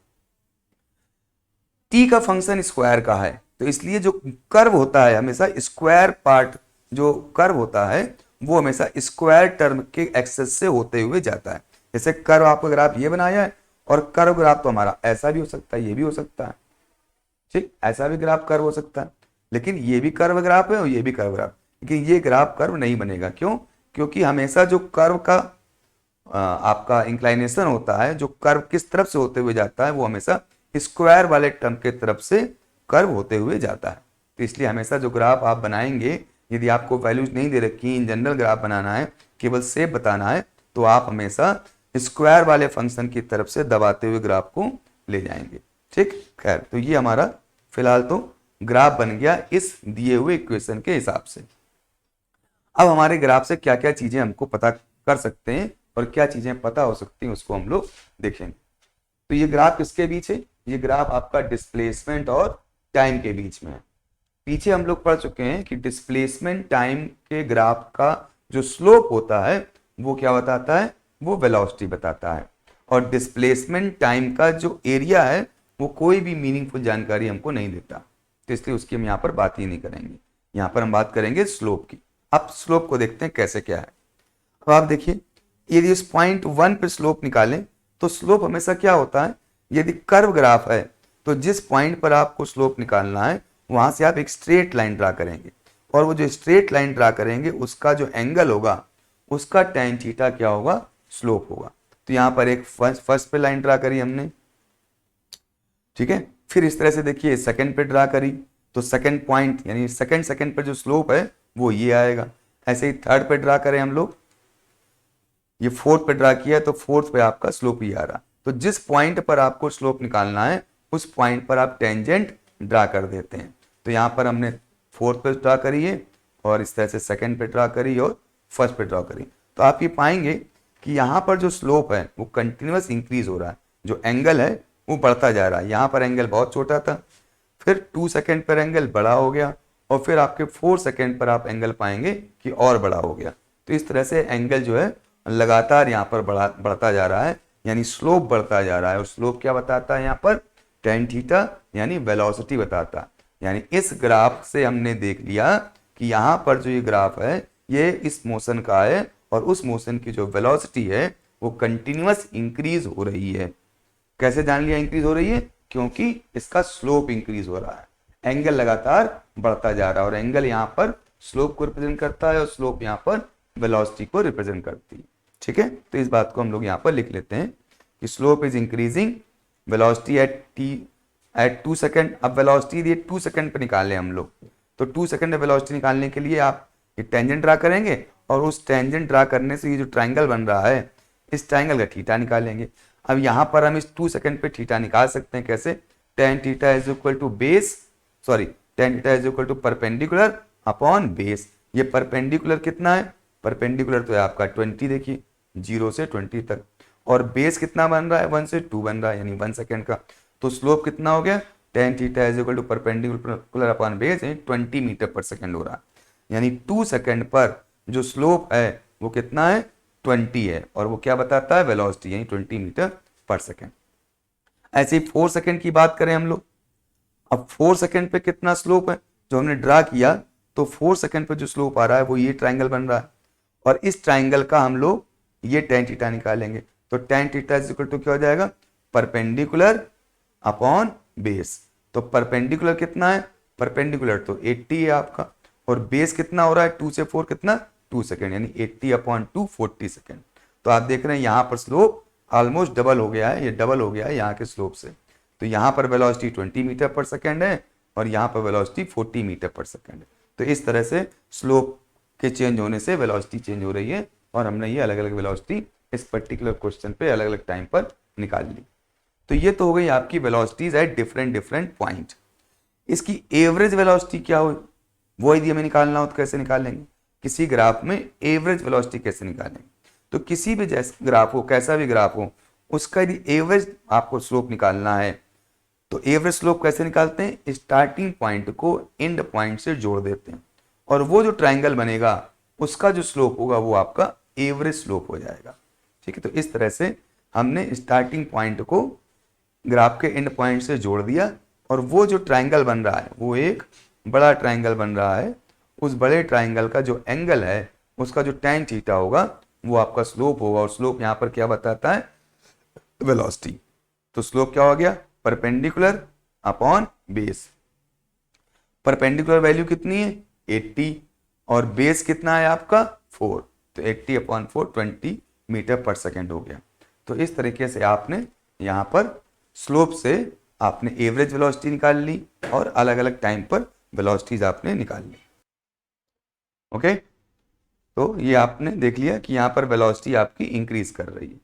[SPEAKER 1] टी का फंक्शन स्क्वायर का है, तो इसलिए जो कर्व होता है हमेशा स्क्वायर पार्ट, जो कर्व होता है वो हमेशा स्क्वायर टर्म के एक्सेस से होते हुए जाता है। जैसे कर्व आपका ग्राफ ये बनाया है और कर्व ग्राफ तो हमारा ऐसा भी हो सकता है, ये भी हो सकता है। ठीक, ऐसा भी ग्राफ कर्व हो सकता है, लेकिन ये भी कर्व ग्राफ है और ये भी कर्व ग्राफ, लेकिन ये ग्राफ कर्व नहीं बनेगा। क्यों? क्योंकि हमेशा जो कर्व का आपका इंक्लाइनेशन होता है, जो कर्व किस तरफ से होते हुए जाता है वो हमेशा स्क्वायर वाले टर्म के तरफ से कर्व होते हुए जाता है। तो इसलिए हमेशा जो ग्राफ आप बनाएंगे, यदि आपको वैल्यूज नहीं दे रखी, इन जनरल ग्राफ बनाना है, केवल शेप बताना है, तो आप हमेशा स्क्वायर वाले फंक्शन की तरफ से दबाते हुए ग्राफ को ले जाएंगे। ठीक, खैर, तो ये हमारा फिलहाल तो ग्राफ बन गया इस दिए हुए इक्वेशन के हिसाब से। अब हमारे ग्राफ से क्या क्या चीजें हमको पता कर सकते हैं और क्या चीजें पता हो सकती हैं उसको हम लोग देखेंगे। तो ये ग्राफ किसके बीच है? ये ग्राफ आपका डिस्प्लेसमेंट और टाइम के बीच में है। पीछे हम लोग पढ़ चुके हैं कि डिस्प्लेसमेंट टाइम के ग्राफ का जो स्लोप होता है वो क्या बताता है? वो वेलोसिटी बताता है। और डिस्प्लेसमेंट टाइम का जो एरिया है वो कोई भी मीनिंगफुल जानकारी हमको नहीं देता, तो इसलिए उसकी हम यहाँ पर बात ही नहीं करेंगे। यहाँ पर हम बात करेंगे स्लोप की। अब स्लोप को देखते हैं कैसे क्या है। अब आप देखिए, यदि इस पॉइंट 1 पे स्लोप निकालें तो स्लोप हमेशा क्या होता है, यदि कर्व ग्राफ है तो जिस पॉइंट पर आपको स्लोप निकालना है वहां से आप एक स्ट्रेट लाइन ड्रा करेंगे, और वो जो स्ट्रेट लाइन ड्रा करेंगे उसका जो एंगल होगा उसका tan थीटा क्या होगा? स्लोप होगा। तो यहाँ पर एक फर्स्ट पे लाइन ड्रा करी हमने, ठीक है। फिर इस तरह से देखिए सेकंड पे ड्रा करी, तो सेकंड पॉइंट यानी सेकंड पर जो स्लोप है वो ये आएगा। ऐसे ही थर्ड पे ड्रा करें हम लोग, ये फोर्थ पे ड्रा किया तो फोर्थ पे आपका स्लोप ही आ रहा। तो जिस पॉइंट पर आपको स्लोप निकालना है उस पॉइंट पर आप टेंजेंट ड्रा कर देते हैं। तो यहाँ पर हमने फोर्थ पे ड्रा करी है और इस तरह से सेकंड पे ड्रा करी और फर्स्ट पे ड्रा करी। तो आप ये पाएंगे कि यहाँ पर जो स्लोप है वो कंटिन्यूअस इंक्रीज हो रहा है, जो एंगल है वो बढ़ता जा रहा है। यहाँ पर एंगल बहुत छोटा था, फिर 2 सेकंड पर एंगल बड़ा हो गया और फिर आपके 4 सेकंड पर आप एंगल पाएंगे कि और बड़ा हो गया। तो इस तरह से एंगल जो है लगातार यहाँ पर बढ़ता जा रहा है, यानी स्लोप बढ़ता जा रहा है। और स्लोप क्या बताता है यहाँ पर? tan थीटा यानी वेलोसिटी बताता है। यानी इस ग्राफ से हमने देख लिया कि यहाँ पर जो ये ग्राफ है ये इस मोशन का है और उस मोशन की जो वेलोसिटी है वो कंटिन्यूअस इंक्रीज हो रही है। कैसे जान लिया इंक्रीज हो रही है? क्योंकि इसका स्लोप इंक्रीज हो रहा है, एंगल लगातार बढ़ता जा रहा है और एंगल यहाँ पर स्लोप को रिप्रेजेंट करता है और स्लोप यहाँ पर वेलोसिटी को रिप्रेजेंट करती है। ठीक है, तो इस बात को हम लोग यहाँ पर लिख लेते हैं कि slope is increasing, velocity at 2 second. अब वेलोसिटी दिए 2 सेकंड पे निकाले हम लोग, तो 2 सेकंड में वेलोसिटी निकालने के लिए आप ये टेंजेंट ड्रा करेंगे और उस टेंजेंट ड्रा करने से ये जो ट्राइंगल बन रहा है इस ट्राइंगल का थीटा निकालेंगे। अब यहाँ पर हम इस 2 सेकंड पे थीटा निकाल सकते हैं। कैसे? tan theta is equal to tan theta is equal to perpendicular upon base. ये परपेंडिकुलर कितना है? परपेंडिकुलर तो है आपका 20, देखिए 0 से 20 तक, और बेस कितना बन रहा है? 1 से 2 बन रहा है, यानी 1 सेकंड का। तो स्लोप कितना हो गया? tan theta is equal to perpendicular upon base 20 metre per second हो रहा है, यानी 2 सेकंड पर जो स्लोप है वो कितना है? 20 है और वो क्या बताता है, वेलोसिटी, यानी 20 मीटर पर सेकेंड। ऐसे ही 4 सेकेंड की बात करें हम लोग, अब 4 सेकेंड पे कितना स्लोप है जो हमने ड्रा किया, तो 4 सेकेंड पे जो स्लोप आ रहा है वो ये ट्राइंगल बन रहा है, और इस ट्राइंगल का हम लोग ये tan थीटा निकालेंगे। तो tan theta is equal to क्या हो जाएगा, परपेंडिकुलर अपॉन बेस। तो परपेंडिकुलर कितना है, परपेंडिकुलर तो 80 है आपका, और बेस कितना हो रहा है 2 से 4 कितना 2 सेकेंड, यानी 80 अपॉन 2 40 सेकेंड। तो आप देख रहे हैं यहाँ पर स्लोप ऑलमोस्ट डबल हो गया है, ये डबल हो गया है यहाँ के स्लोप से। तो यहाँ पर वेलोसिटी 20 मीटर पर सेकेंड है और यहाँ पर वेलोसिटी 40 मीटर पर सेकेंड है। तो इस तरह से स्लोप के चेंज होने से वेलोसिटी चेंज हो रही है, और हमने ये अलग अलग वेलोसिटी इस पर्टिकुलर क्वेश्चन पे अलग अलग टाइम पर निकाल ली। तो ये तो हो गई आपकी velocities at different different point. इसकी एवरेज वेलोसिटी क्या हो, वो यदि हमें निकालना हो तो कैसे निकालेंगे, किसी ग्राफ में एवरेज वेलोसिटी कैसे निकालेंगे। तो किसी भी जैसे ग्राफ हो, कैसा भी ग्राफ हो, उसका यदि एवरेज आपको स्लोप निकालना है तो एवरेज स्लोप कैसे निकालते हैं, स्टार्टिंग पॉइंट को एंड पॉइंट से जोड़ देते हैं, और वो जो ट्राइंगल बनेगा उसका जो स्लोप होगा वो आपका एवरेज स्लोप हो जाएगा। ठीक है, तो इस तरह से हमने स्टार्टिंग पॉइंट को ग्राफ के एंड पॉइंट से जोड़ दिया, और वो जो ट्राइंगल बन रहा है वो एक बड़ा ट्राइंगल बन रहा है, उस बड़े ट्राइंगल का जो एंगल है उसका जो tan थीटा होगा वो आपका स्लोप होगा, और स्लोप यहाँ पर क्या बताता है, वेलोसिटी। तो स्लोप क्या हो गया, perpendicular upon base. Perpendicular value कितनी है 80, और बेस कितना है आपका 4, तो 80 अपॉन 4 20 मीटर पर सेकेंड हो गया। तो इस तरीके से आपने यहाँ पर स्लोप से आपने एवरेज वेलोसिटी निकाल ली और अलग अलग टाइम पर वेलोसिटीज आपने निकाल ली। ओके, तो ये आपने देख लिया कि यहाँ पर वेलोसिटी आपकी इंक्रीज कर रही है।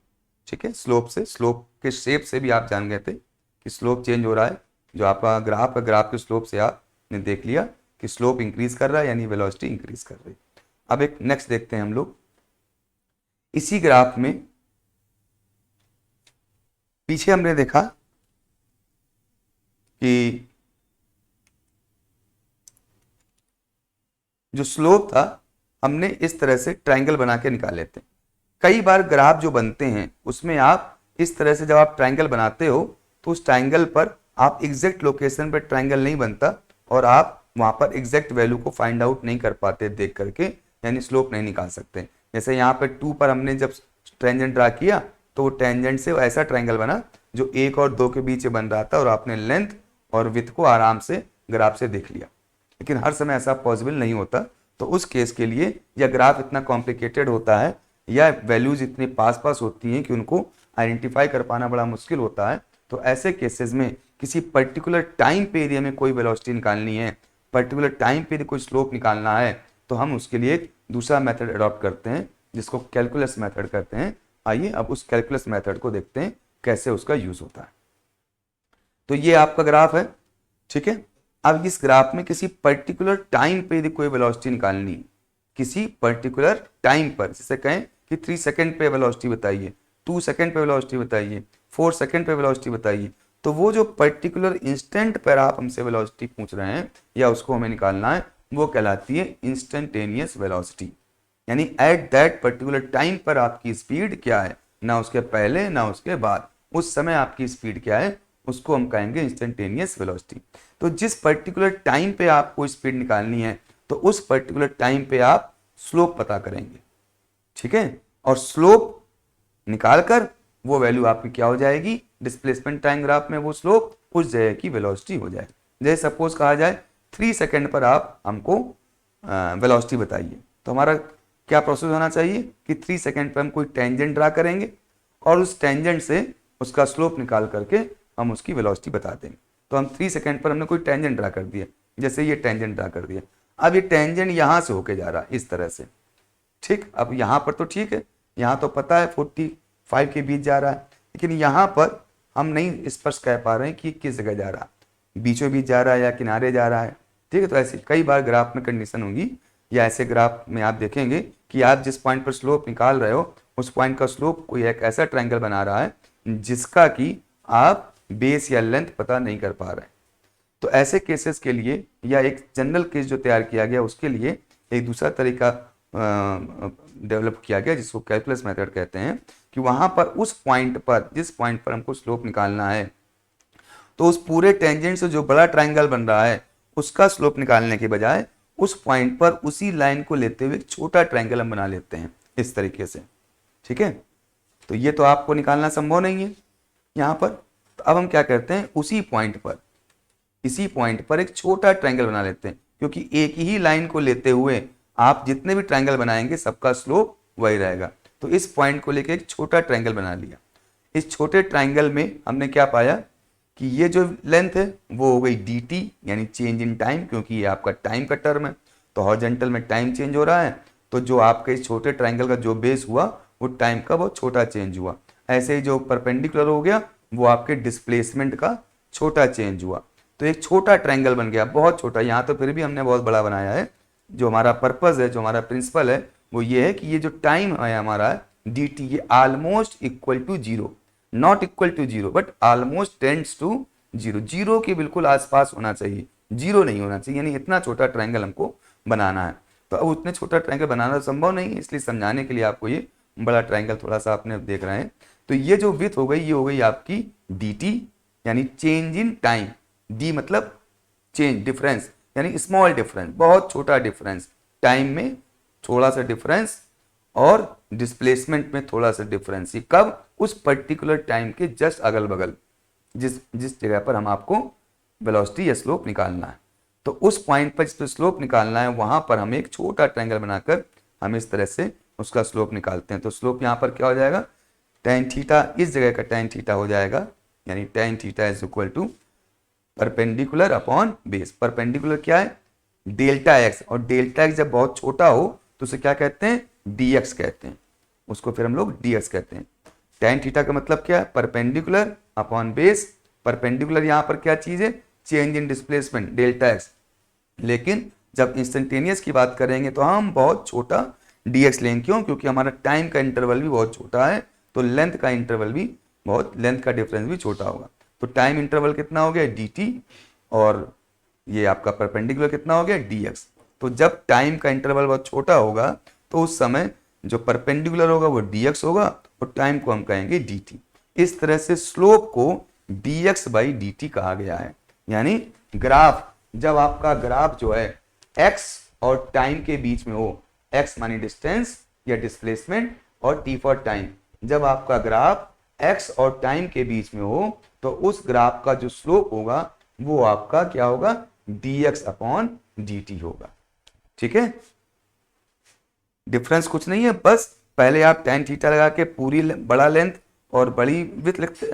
[SPEAKER 1] ठीक है, स्लोप से, स्लोप के शेप से भी आप जान गए थे कि स्लोप चेंज हो रहा है। जो आपका ग्राफ है, ग्राफ के स्लोप से आपने देख लिया कि स्लोप इंक्रीज कर रहा है, यानी वेलोसिटी इंक्रीज कर रही है। अब एक नेक्स्ट देखते हैं हम लोग, इसी ग्राफ में पीछे हमने देखा कि जो स्लोप था हमने इस तरह से ट्राइंगल बना के निकाले थे। कई बार ग्राफ जो बनते हैं उसमें आप इस तरह से जब आप ट्राइंगल बनाते हो तो उस ट्राइंगल पर आप एग्जैक्ट लोकेशन पर ट्राइंगल नहीं बनता, और आप वहां पर एग्जैक्ट वैल्यू को फाइंड आउट नहीं कर पाते देख करके, यानी स्लोप नहीं निकाल सकते। जैसे यहाँ पर 2 पर हमने जब टेंजेंट ड्रा किया तो वो टेंजेंट से ऐसा ट्राइंगल बना जो 1 और 2 के बीच बन रहा था, और आपने लेंथ और विड्थ को आराम से ग्राफ से देख लिया। लेकिन हर समय ऐसा पॉसिबल नहीं होता, तो उस केस के लिए या ग्राफ इतना कॉम्प्लिकेटेड होता है या वैल्यूज इतने पास पास होती हैं कि उनको आइडेंटिफाई कर पाना बड़ा मुश्किल होता है। तो ऐसे केसेस में किसी पर्टिकुलर टाइम पे एरिया में कोई वेलोसिटी निकालनी है, पर्टिकुलर टाइम पे कोई स्लोप निकालना है, तो हम उसके लिए एक दूसरा मेथड अडॉप्ट करते हैं जिसको कैलकुलस मेथड कहते हैं। आइए अब उस कैलकुलस मेथड को देखते हैं कैसे उसका यूज होता है। तो ये आपका ग्राफ है, ठीक है। अब इस ग्राफ में किसी पर्टिकुलर टाइम पे यदि कोई वेलोसिटी निकालनी है, किसी पर्टिकुलर टाइम पर, जैसे कहें कि 3 सेकंड पे वेलोसिटी बताइए, 2 सेकंड पे वेलोसिटी बताइए, 4 सेकंड पे वेलोसिटी बताइए, तो वो जो पर्टिकुलर इंस्टेंट पर आप हमसे वेलोसिटी पूछ रहे हैं या उसको हमें निकालना है, वो कहलाती है इंस्टेंटेनियस वेलोसिटी। यानी एट दैट पर्टिकुलर टाइम पर आपकी स्पीड क्या है, ना उसके पहले ना उसके बाद, उस समय आपकी स्पीड क्या है, उसको हम कहेंगे इंस्टेंटेनियस वेलोसिटी। तो जिस पर्टिकुलर टाइम पे आपको स्पीड निकालनी है तो उस पर्टिकुलर टाइम पे आप स्लोप पता करेंगे, ठीक है, और स्लोप निकालकर वो वैल्यू आपकी क्या हो जाएगी, डिस्प्लेसमेंट टाइम ग्राफ में वो स्लोप उस जगह की वेलोसिटी हो जाए। जैसे सपोज कहा जाए 3 सेकंड पर आप हमको वेलोसिटी बताइए, तो हमारा क्या प्रोसेस होना चाहिए कि 3 सेकंड पर हम कोई टेंजेंट ड्रा करेंगे और उस टेंजेंट से उसका स्लोप निकाल करके हम उसकी वेलोसिटी बता देंगे। तो हम 3 सेकंड पर हमने कोई टेंजेंट ड्रा कर दिया, जैसे ये टेंजेंट ड्रा कर दिया। अब ये टेंजेंट यहाँ से होके जा रहा है इस तरह से, ठीक। अब यहाँ पर तो ठीक है, यहाँ तो पता है 45 के बीच जा रहा है, लेकिन यहाँ पर हम नहीं स्पष्ट कह पा रहे हैं कि किस जगह जा रहा है, बीचों बीच जा रहा है या किनारे जा रहा है, ठीक है। तो ऐसे कई बार ग्राफ में कंडीशन होगी, या ऐसे ग्राफ में आप देखेंगे कि आप जिस पॉइंट पर स्लोप निकाल रहे हो उस पॉइंट का स्लोप कोई एक ऐसा ट्रायंगल बना रहा है जिसका कि आप बेस या लेंथ पता नहीं कर पा रहे। तो ऐसे केसेस के लिए या एक जनरल केस जो तैयार किया गया उसके लिए एक दूसरा तरीका डेवलप किया गया जिसको कैलकुलस मेथड कहते हैं, कि वहां पर उस पॉइंट पर, जिस पॉइंट पर हमको स्लोप निकालना है, तो उस पूरे टेंजेंट से जो बड़ा ट्राइंगल बन रहा है उसका स्लोप निकालने के बजाय उस पॉइंट पर उसी लाइन को लेते हुए एक छोटा ट्राइंगल हम बना लेते हैं इस तरीके से। ठीक है, तो ये तो आपको निकालना संभव नहीं है यहाँ पर। तो अब हम क्या करते हैं, उसी पॉइंट पर, इसी पॉइंट पर एक छोटा ट्राइंगल बना लेते हैं, क्योंकि एक ही लाइन को लेते हुए आप जितने भी ट्राइंगल बनाएंगे सबका स्लोप वही रहेगा। तो इस पॉइंट को लेकर एक छोटा ट्राइंगल बना लिया। इस छोटे ट्राइंगल में हमने क्या पाया कि ये जो लेंथ है वो हो गई dt, यानी चेंज इन टाइम, क्योंकि ये आपका टाइम का टर्म है, तो हॉरिजॉन्टल में टाइम चेंज हो रहा है, तो जो आपके इस छोटे ट्राइंगल का जो बेस हुआ वो टाइम का बहुत छोटा चेंज हुआ। ऐसे ही जो परपेंडिकुलर हो गया वो आपके डिस्प्लेसमेंट का छोटा चेंज हुआ। तो एक छोटा ट्राइंगल बन गया, बहुत छोटा। यहाँ तो फिर भी हमने बहुत बड़ा बनाया है। जो हमारा पर्पज है, जो हमारा प्रिंसिपल है वो ये है कि ये जो टाइम है हमारा dt, ये almost equal to zero, not equal to zero but almost tends to zero, zero के बिल्कुल आसपास होना चाहिए, जीरो नहीं होना चाहिए, यानी इतना छोटा ट्राइंगल हमको बनाना है। तो अब उतने छोटा ट्राइंगल बनाना संभव नहीं है, इसलिए समझाने के लिए आपको ये बड़ा ट्राइंगल थोड़ा सा आपने देख रहे हैं। तो ये जो विड्थ हो गई ये हो गई आपकी dt, यानी चेंज इन टाइम। डी मतलब चेंज, डिफरेंस, यानी स्मॉल डिफरेंस, बहुत छोटा डिफरेंस, टाइम में थोड़ा सा डिफरेंस और डिस्प्लेसमेंट में थोड़ा सा डिफरेंस। ये कब, उस पर्टिकुलर टाइम के जस्ट अगल बगल, जिस जगह पर हम आपको वेलोसिटी या स्लोप निकालना है। तो उस पॉइंट पर जिस पर स्लोप निकालना है वहां पर हम एक छोटा ट्रायंगल बनाकर हम इस तरह से उसका स्लोप निकालते हैं। तो स्लोप यहाँ पर क्या हो जाएगा, tan थीटा, इस जगह का tan थीटा हो जाएगा, यानी tan theta is equal to perpendicular upon base. Perpendicular क्या है, डेल्टा एक्स, और डेल्टा एक्स जब बहुत छोटा हो तो उसे क्या कहते हैं, dx कहते हैं, उसको फिर हम लोग dx कहते हैं। tan थीटा का मतलब क्या है, परपेंडिकुलर अपॉन बेस। परपेंडिकुलर यहाँ पर क्या चीज है, चेंज इन डिस्प्लेसमेंट डेल्टा एक्स, लेकिन जब इंस्टेंटेनियस की बात करेंगे तो हम बहुत छोटा dx लेंगे। क्यों, क्योंकि हमारा टाइम का इंटरवल भी बहुत छोटा है, तो लेंथ का इंटरवल भी बहुत, लेंथ का डिफरेंस भी छोटा होगा। तो टाइम इंटरवल कितना हो गया dt, और ये आपका परपेंडिकुलर कितना हो गया dx। तो जब टाइम का इंटरवल बहुत छोटा होगा तो उस समय जो परपेंडिकुलर होगा वो dx होगा और टाइम को हम कहेंगे dt। इस तरह से स्लोप को dx बाई dt कहा गया है। यानी ग्राफ, जब आपका ग्राफ जो है x और टाइम के बीच में हो, x मानी डिस्टेंस या डिस्प्लेसमेंट और t फॉर टाइम, जब आपका ग्राफ x और टाइम के बीच में हो तो उस ग्राफ का जो स्लोप होगा वो आपका क्या होगा, dx अपॉन dt होगा। ठीक है, डिफरेंस कुछ नहीं है, बस पहले आप tan थीटा लगा के पूरी बड़ा लेंथ और बड़ी विड्थ लिखते,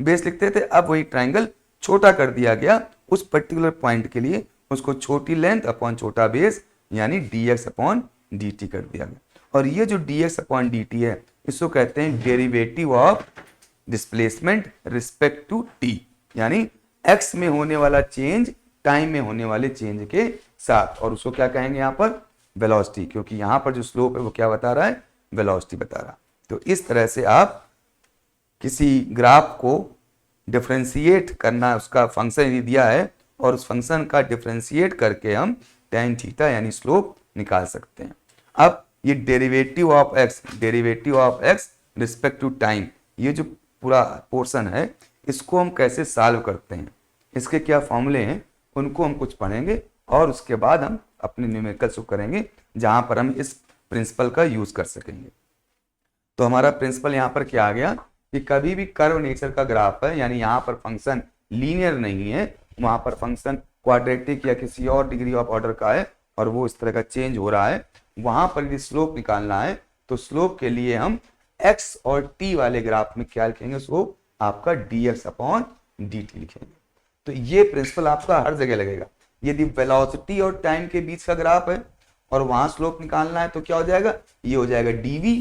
[SPEAKER 1] बेस लिखते थे, अब वही ट्रायंगल छोटा कर दिया गया उस पर्टिकुलर पॉइंट के लिए, उसको छोटी लेंथ अपॉन छोटा बेस यानी dx अपॉन dt कर दिया गया। और ये जो dx अपॉन dt है इसको कहते हैं derivative of displacement respect to t, यानी x में होने वाला चेंज टाइम में होने वाले चेंज के साथ, और उसको क्या कहेंगे यहाँ पर, वेलोसिटी, क्योंकि यहाँ पर जो स्लोप है वो क्या बता रहा है, वेलोसिटी बता रहा। तो इस तरह से आप किसी ग्राफ को डिफरेंशिएट करना, उसका फंक्शन दिया है और उस फंक्शन का डिफरेंशिएट करके हम tan थीटा यानी स्लोप निकाल सकते हैं। अब ये derivative of x respect to time, ये जो पूरा पोर्शन है इसको हम कैसे सॉल्व करते हैं, इसके क्या फॉर्मूले हैं उनको हम कुछ पढ़ेंगे और उसके बाद हम अपने न्यूमेरिकल्स को करेंगे जहां पर हम इस प्रिंसिपल का यूज कर सकेंगे। तो हमारा प्रिंसिपल यहाँ पर क्या आ गया कि कभी भी कर्व नेचर का ग्राफ है, यानी यहाँ पर फंक्शन लीनियर नहीं है, वहां पर फंक्शन क्वाड्रेटिक या किसी और डिग्री ऑफ ऑर्डर का है और वो इस तरह का चेंज हो रहा है, वहां पर यदि स्लोप निकालना है तो स्लोप के लिए हम x और t वाले ग्राफ में क्या लिखेंगे, स्लोप आपका dx अपॉन dt लिखेंगे। तो ये प्रिंसिपल आपका हर जगह लगेगा। यदि वेलोसिटी और टाइम के बीच का ग्राफ है और वहां स्लोप निकालना है तो क्या हो जाएगा, ये हो जाएगा dv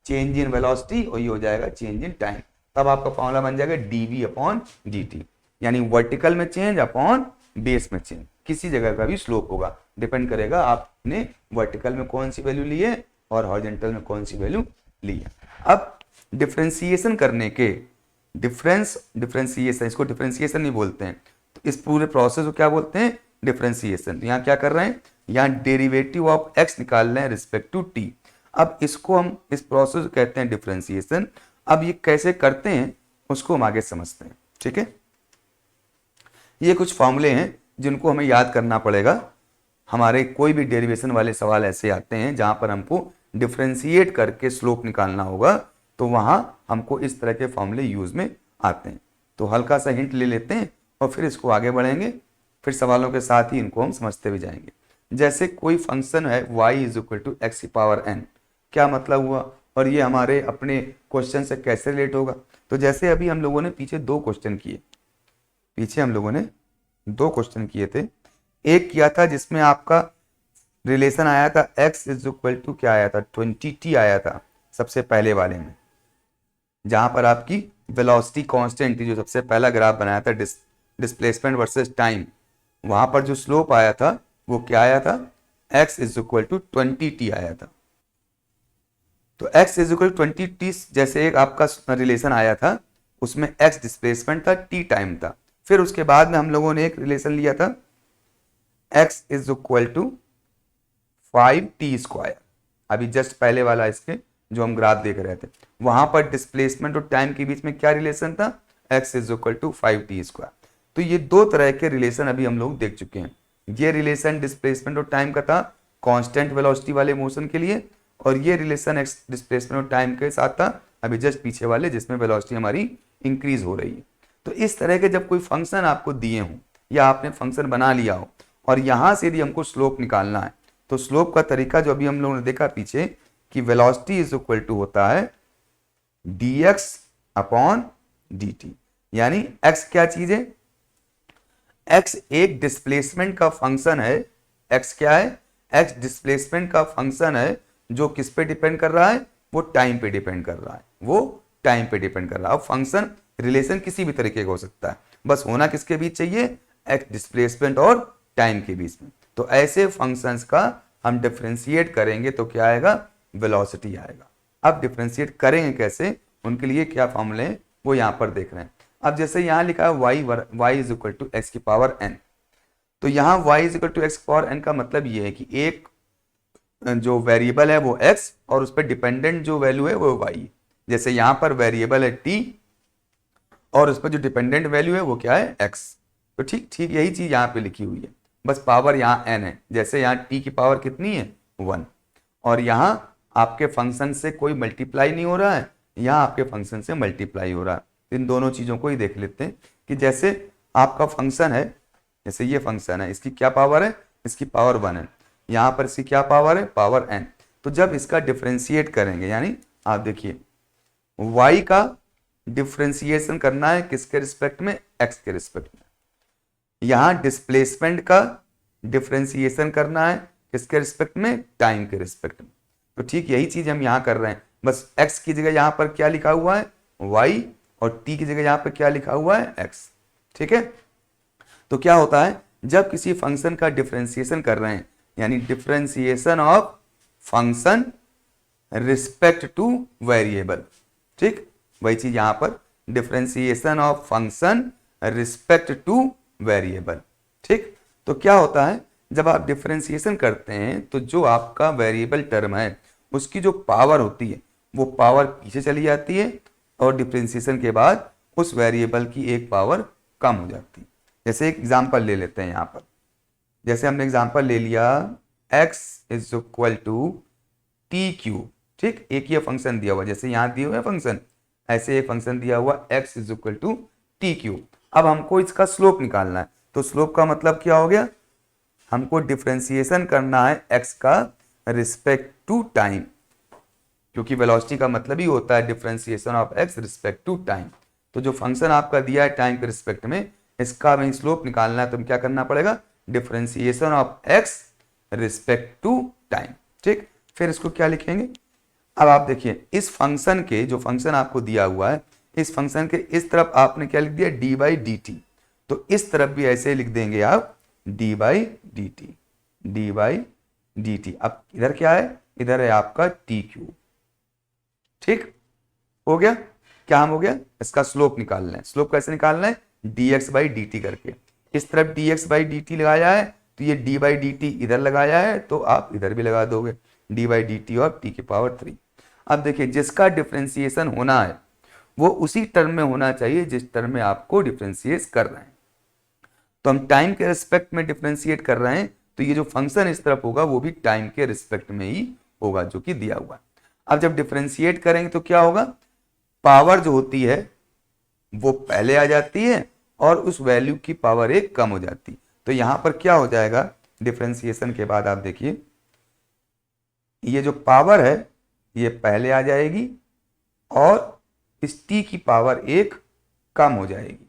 [SPEAKER 1] चेंज इन वेलोसिटी और ये हो जाएगा चेंज इन टाइम। तब आपका फॉर्मूला बन जाएगा dv अपॉन dt, यानी वर्टिकल में चेंज अपॉन बेस में चेंज। किसी जगह का भी स्लोप होगा, डिपेंड करेगा आपने वर्टिकल में कौन सी वैल्यू ली है और हॉरिजॉन्टल में कौन सी वैल्यू ली है। अब डिफरेंशिएशन करने के, डिफरेंशिएशन, इसको डिफरेंशिएशन नहीं बोलते हैं, तो इस पूरे प्रोसेस को क्या बोलते हैं, डिफरेंशिएशन। तो यहाँ क्या कर रहे हैं, यहाँ डेरिवेटिव ऑफ x निकाल रहे हैं रिस्पेक्ट टू t। अब इसको हम इस प्रोसेस कहते हैं डिफरेंशिएशन। अब ये कैसे करते हैं उसको हम आगे समझते हैं, ठीक है। ये कुछ फॉर्मूले हैं जिनको हमें याद करना पड़ेगा। हमारे कोई भी डेरिवेशन वाले सवाल ऐसे आते हैं जहां पर हमको डिफरेंशिएट करके स्लोप निकालना होगा, तो वहां हमको इस तरह के फॉर्मूले यूज में आते हैं। तो हल्का सा हिंट ले लेते हैं और फिर इसको आगे बढ़ेंगे, फिर सवालों के साथ ही इनको हम समझते भी जाएंगे। जैसे कोई फंक्शन है y is equal to x की पावर n, क्या मतलब हुआ और ये हमारे अपने क्वेश्चन से कैसे रिलेट होगा। तो जैसे अभी हम लोगों ने पीछे दो क्वेश्चन किए थे। एक किया था जिसमें आपका रिलेशन आया था x इज इक्वल टू क्या आया था 20t आया था सबसे पहले वाले में, जहां पर आपकी वेलोसिटी कांस्टेंट थी, जो सबसे पहला ग्राफ बनाया था डिस्प्लेसमेंट वर्सेस टाइम, वहां पर जो स्लोप आया था वो क्या आया था x is equal to 20t आया था। तो x is equal to 20t जैसे एक आपका रिलेशन आया था, उसमें x डिस्प्लेसमेंट था, t टाइम था। फिर उसके बाद में हम लोगों ने एक रिलेशन लिया था x is equal to 5t square, अभी जस्ट पहले वाला इसके जो हम ग्राफ देख रहे थे, वहां पर डिस्प्लेसमेंट और टाइम के बीच में क्या रिलेशन था x is equal to 5t square. तो ये दो तरह के रिलेशन अभी हम लोग देख चुके हैं। ये रिलेशन डिस्प्लेसमेंट और टाइम का था कांस्टेंट वेलोसिटी वाले मोशन के लिए, और ये रिलेशन एक्स डिस्प्लेसमेंट और टाइम के साथ था अभी जस्ट पीछे वाले जिसमें वेलोसिटी हमारी इंक्रीज हो रही है। तो इस तरह के जब कोई फंक्शन आपको दिए हों या आपने फंक्शन बना लिया हो और यहां से यदि हमको स्लोप निकालना है, तो स्लोप का तरीका जो अभी हम लोगों ने देखा पीछे कि वेलोसिटी इज इक्वल टू होता है dx अपॉन dt, यानी x क्या चीज है, x एक डिस्प्लेसमेंट का फंक्शन है। x क्या है, x डिस्प्लेसमेंट का फंक्शन है जो किस पे डिपेंड कर रहा है, वो टाइम पे डिपेंड कर रहा है, अब फंक्शन रिलेशन किसी भी तरीके का हो सकता है, बस होना किसके बीच चाहिए, x डिस्प्लेसमेंट और टाइम के बीच में। तो ऐसे फंक्शंस का हम डिफरेंशिएट करेंगे तो क्या आएगा, वेलोसिटी आएगा। अब डिफरेंशिएट करेंगे कैसे, उनके लिए क्या फॉर्मूले हैं वो यहां पर देख रहे हैं। अब जैसे यहां लिखा है y is equal to x की पावर n, तो यहां y is equal to x की पावर n का मतलब ये है कि एक जो वेरिएबल है वो x और उस पर डिपेंडेंट जो वैल्यू है वो y। जैसे यहां पर वेरिएबल है t और उस पर जो डिपेंडेंट वैल्यू है वो क्या है x। तो ठीक यही चीज यहां पे लिखी हुई है, बस पावर यहां n है। जैसे यहां t की पावर कितनी है 1, और यहां आपके फंक्शन से कोई मल्टीप्लाई नहीं हो रहा है, यहां आपके फंक्शन से मल्टीप्लाई हो रहा है। इन दोनों चीजों को ही देख लेते हैं कि जैसे आपका फंक्शन है, जैसे ये फंक्शन है, इसकी क्या पावर है, इसकी पावर 1 है, यहां पर इसकी क्या पावर है, पावर n। तो जब इसका डिफरेंशिएट करेंगे, यानी आप देखिए y का डिफरेंशिएशन करना है किसके रिस्पेक्ट में, x के रिस्पेक्ट में। यहां डिस्प्लेसमेंट का डिफरेंशिएशन करना है किसके रिस्पेक्ट में, टाइम के रिस्पेक्ट में। तो ठीक यही चीज हम यहां कर रहे हैं, बस x की जगह यहां पर क्या लिखा हुआ है y, और t की जगह यहां पर क्या लिखा हुआ है x, ठीक है। तो क्या होता है जब किसी फंक्शन का डिफरेंशिएशन कर रहे हैं, यानी differentiation of function respect two variable, ठीक वही चीज यहां पर differentiation of function respect two variable, ठीक। तो क्या होता है जब आप डिफरेंशिएशन करते हैं तो जो आपका वेरिएबल टर्म है उसकी जो पावर होती है वो पावर पीछे चली जाती है, और डिफरेंशिएशन के बाद उस वेरिएबल की एक पावर कम हो जाती है। जैसे एक एग्जांपल ले लेते हैं यहां पर, जैसे हमने एग्जांपल ले लिया x is equal to t cube, ठीक। एक ये फंक्शन दिया हुआ, जैसे यहां दिया हुआ है फंक्शन, ऐसे एक फंक्शन दिया हुआ x is equal to t cube. अब हमको इसका स्लोप निकालना है, तो स्लोप का मतलब क्या हो गया, हमको डिफरेंशिएशन करना है x का रिस्पेक्ट टू टाइम, क्योंकि वेलोसिटी का मतलब ही होता है differentiation of x respect to time. तो जो फंक्शन आपका दिया है टाइम के रिस्पेक्ट में, इसका हमें स्लोप निकालना है, तो क्या करना पड़ेगा, differentiation of x respect to time, ठीक। फिर इसको क्या लिखेंगे, अब आप देखिए इस फंक्शन के जो फंक्शन आपको दिया हुआ है, इस फंक्शन के इस तरफ आपने क्या लिख दिया, डी बाई डी टी, तो इस तरफ भी ऐसे लिख देंगे आप D by D T, D by D T. अब इधर क्या है, इधर है आपका टी क्यूब, ठीक हो गया। क्या हम हो गया, इसका स्लोप निकालना है। स्लोप कैसे निकालना है, dx बाई डी टी करके, इस तरफ dx बाई डी टी लगाया है तो ये d बाई डी टी इधर लगाया है तो आप इधर भी लगा दोगे, D by D T of T की पावर 3। अब देखिए जिसका डिफ्रेंसिएशन होना है वो उसी टर्म में होना चाहिए जिस टर्म में आपको डिफ्रेंशिएट कर रहे हैं। तो हम टाइम के रिस्पेक्ट में डिफ्रेंशिएट कर रहे हैं, तो ये जो फंक्शन इस तरफ होगा वो भी टाइम के रिस्पेक्ट में ही होगा जो कि दिया हुआ है। अब जब डिफ्रेंशिएट करेंगे तो क्या होगा, पावर जो होती है वो पहले आ जाती है और उस वैल्यू की पावर एक कम हो जाती है। तो यहां पर क्या हो जाएगा, डिफ्रेंशिएशन के बाद आप देखिए ये जो पावर है ये पहले आ जाएगी और इस t की पावर एक कम हो जाएगी।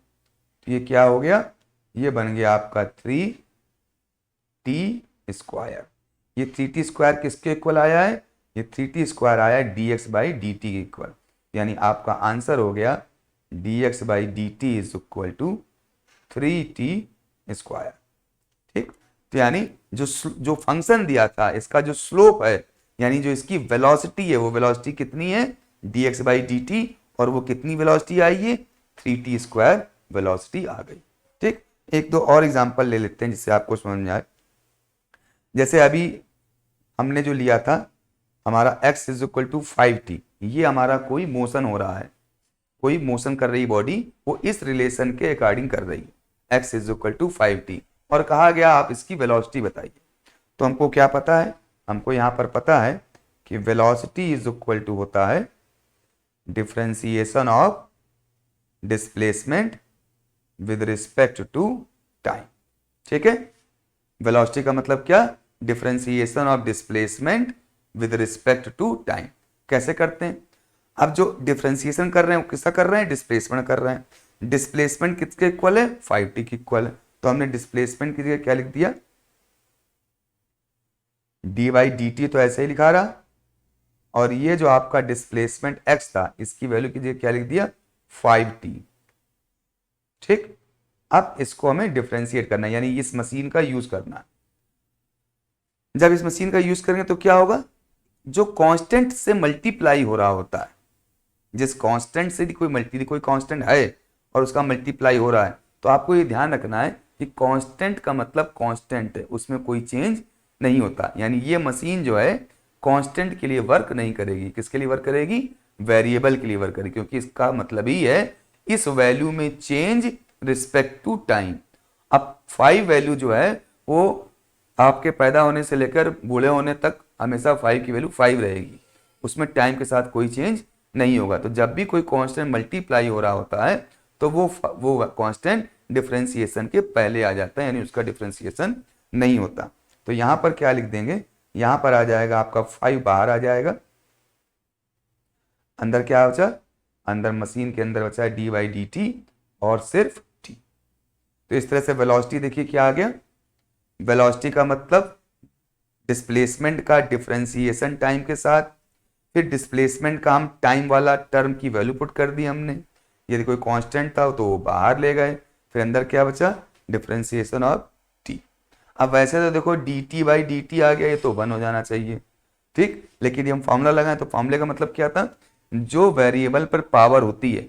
[SPEAKER 1] तो ये क्या हो गया, ये बन गया आपका 3t स्क्वायर। ये 3t स्क्वायर किसके इक्वल आया है, ये 3t स्क्वायर आया है dx बाई डी टी के इक्वल। यानी आपका आंसर हो गया dx by D t is equal to 3t square. ठीक, तो यानी जो फंक्शन दिया था इसका जो स्लोप है यानी जो इसकी वेलोसिटी है वो वेलोसिटी कितनी है dx बाई डी टी, और वो कितनी वेलोसिटी आई है 3t स्क्वायर वेलोसिटी आ गई। ठीक, एक दो और एग्जांपल ले लेते हैं जिससे आपको समझ में आए। जैसे अभी हमने जो लिया था हमारा x is equal to 5t, ये हमारा कोई मोशन हो रहा है, कोई मोशन कर रही बॉडी वो इस रिलेशन के अकॉर्डिंग कर रही है x is equal to 5t, और कहा गया आप इसकी वेलोसिटी बताइए। तो हमको क्या पता है, हमको यहाँ पर पता है कि वेलोसिटी इज इक्वल टू होता है differentiation of displacement with respect to time. ठीक है, वेलोसिटी का मतलब क्या, differentiation of displacement with respect to time. कैसे करते हैं, अब जो डिफरेंशिएशन कर रहे हैं वो किसका कर रहे हैं, डिस्प्लेसमेंट कर रहे हैं। डिस्प्लेसमेंट किसके इक्वल है, 5t के इक्वल है। तो हमने डिस्प्लेसमेंट की जगह क्या लिख दिया, डी बाई डी टी, तो ऐसे ही लिखा रहा, और ये जो आपका डिस्प्लेसमेंट x था इसकी वैल्यू की जगह क्या लिख दिया 5t। ठीक, अब इसको हमें डिफरेंशिएट करना है यानी इस मशीन का यूज करना है। जब इस मशीन का यूज करेंगे तो क्या होगा, जो कांस्टेंट से मल्टीप्लाई हो रहा होता है, जिस कांस्टेंट से कोई कांस्टेंट है और उसका मल्टीप्लाई हो रहा है, तो आपको ये ध्यान रखना है कि कांस्टेंट का मतलब कांस्टेंट है, उसमें कोई चेंज नहीं होता। यानी ये मशीन जो है कांस्टेंट के लिए वर्क नहीं करेगी, किसके लिए वर्क करेगी, वेरिएबल के लिए वर्क करेगी, क्योंकि इसका मतलब ही है इस वैल्यू में चेंज रिस्पेक्ट टू टाइम। अब 5 वैल्यू जो है वो आपके पैदा होने से लेकर बूढ़े होने तक हमेशा 5 की वैल्यू 5 रहेगी, उसमें टाइम के साथ कोई चेंज नहीं होगा। तो जब भी कोई कांस्टेंट मल्टीप्लाई हो रहा होता है तो वो कांस्टेंट डिफरेंशिएशन के पहले आ जाता है, यानी उसका डिफरेंशिएशन नहीं होता। तो यहां पर क्या लिख देंगे, यहां पर आ जाएगा आपका 5 बाहर आ जाएगा, अंदर क्या बचा, अंदर मशीन के अंदर बचा डी बाई डी टी और सिर्फ टी। तो इस तरह से वेलोसिटी देखिए क्या आ गया, वेलोसिटी का मतलब डिस्प्लेसमेंट का डिफरेंशिएशन टाइम के साथ, फिर डिस्प्लेसमेंट का हम टाइम वाला टर्म की वैल्यू पुट कर दी हमने, यदि कोई कांस्टेंट था तो वो बाहर ले गए, फिर अंदर क्या बचा डिफरेंशिएशन ऑफ टी। अब वैसे तो देखो D T by D T आ गया, ये तो 1 हो जाना चाहिए। ठीक, लेकिन यदि हम फॉर्मूला लगाएं तो फॉर्मूले का मतलब क्या था, जो वेरिएबल पर पावर होती है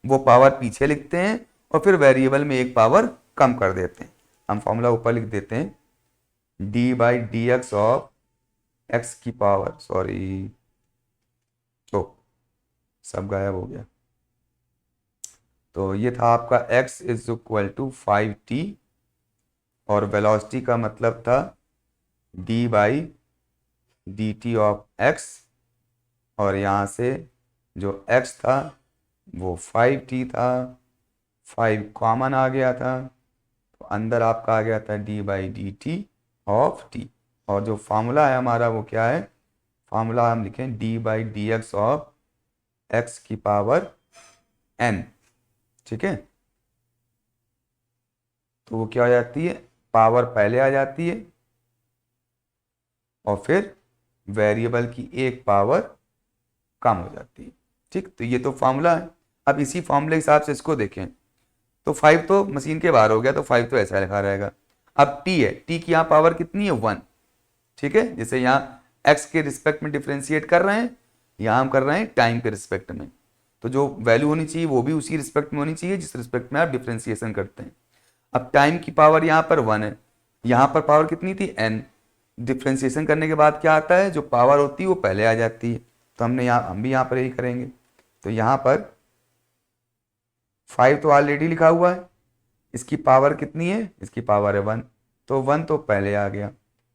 [SPEAKER 1] वो पावर पीछे लिखते हैं और फिर वेरिएबल में एक पावर कम कर देते हैं। हम फॉर्मूला ऊपर लिख देते हैं D by D x of x की पावर, सॉरी ओ सब गायब हो गया। तो ये था आपका x is equal to 5t और वेलोसिटी का मतलब था d by D T of x, और यहाँ से जो x था वो 5t था, 5 कॉमन आ गया था, तो अंदर आपका आ गया था d by D T of t। और जो फार्मूला है हमारा वो क्या है, फार्मूला हम लिखें d by D x of x की पावर n। ठीक है, तो वो क्या हो जाती है, पावर पहले आ जाती है और फिर वेरिएबल की एक पावर कम हो जाती है। ठीक, तो ये तो फॉर्मूला है। अब इसी फॉर्मूले के हिसाब से इसको देखें तो 5 तो मशीन के बाहर हो गया, तो 5 तो ऐसा लिखा रहेगा। अब t है, t की यहाँ पावर कितनी है 1। ठीक है, जैसे यहाँ x के रिस्पेक्ट में डिफ्रेंशिएट कर रहे हैं, यहाँ हम कर रहे हैं टाइम के रिस्पेक्ट में, तो जो वैल्यू होनी चाहिए वो भी उसी रिस्पेक्ट में होनी चाहिए जिस रिस्पेक्ट में आप डिफ्रेंशिएशन करते हैं। अब टाइम की पावर यहाँ पर 1 है, यहाँ पर पावर कितनी थी n, डिफ्रेंशिएशन करने के बाद क्या आता है, जो पावर होती है वो पहले आ जाती है। तो हम भी यहाँ पर यही करेंगे। तो यहाँ पर 5 तो ऑलरेडी लिखा हुआ है, इसकी पावर कितनी है, इसकी पावर है 1, तो 1 तो पहले आ गया।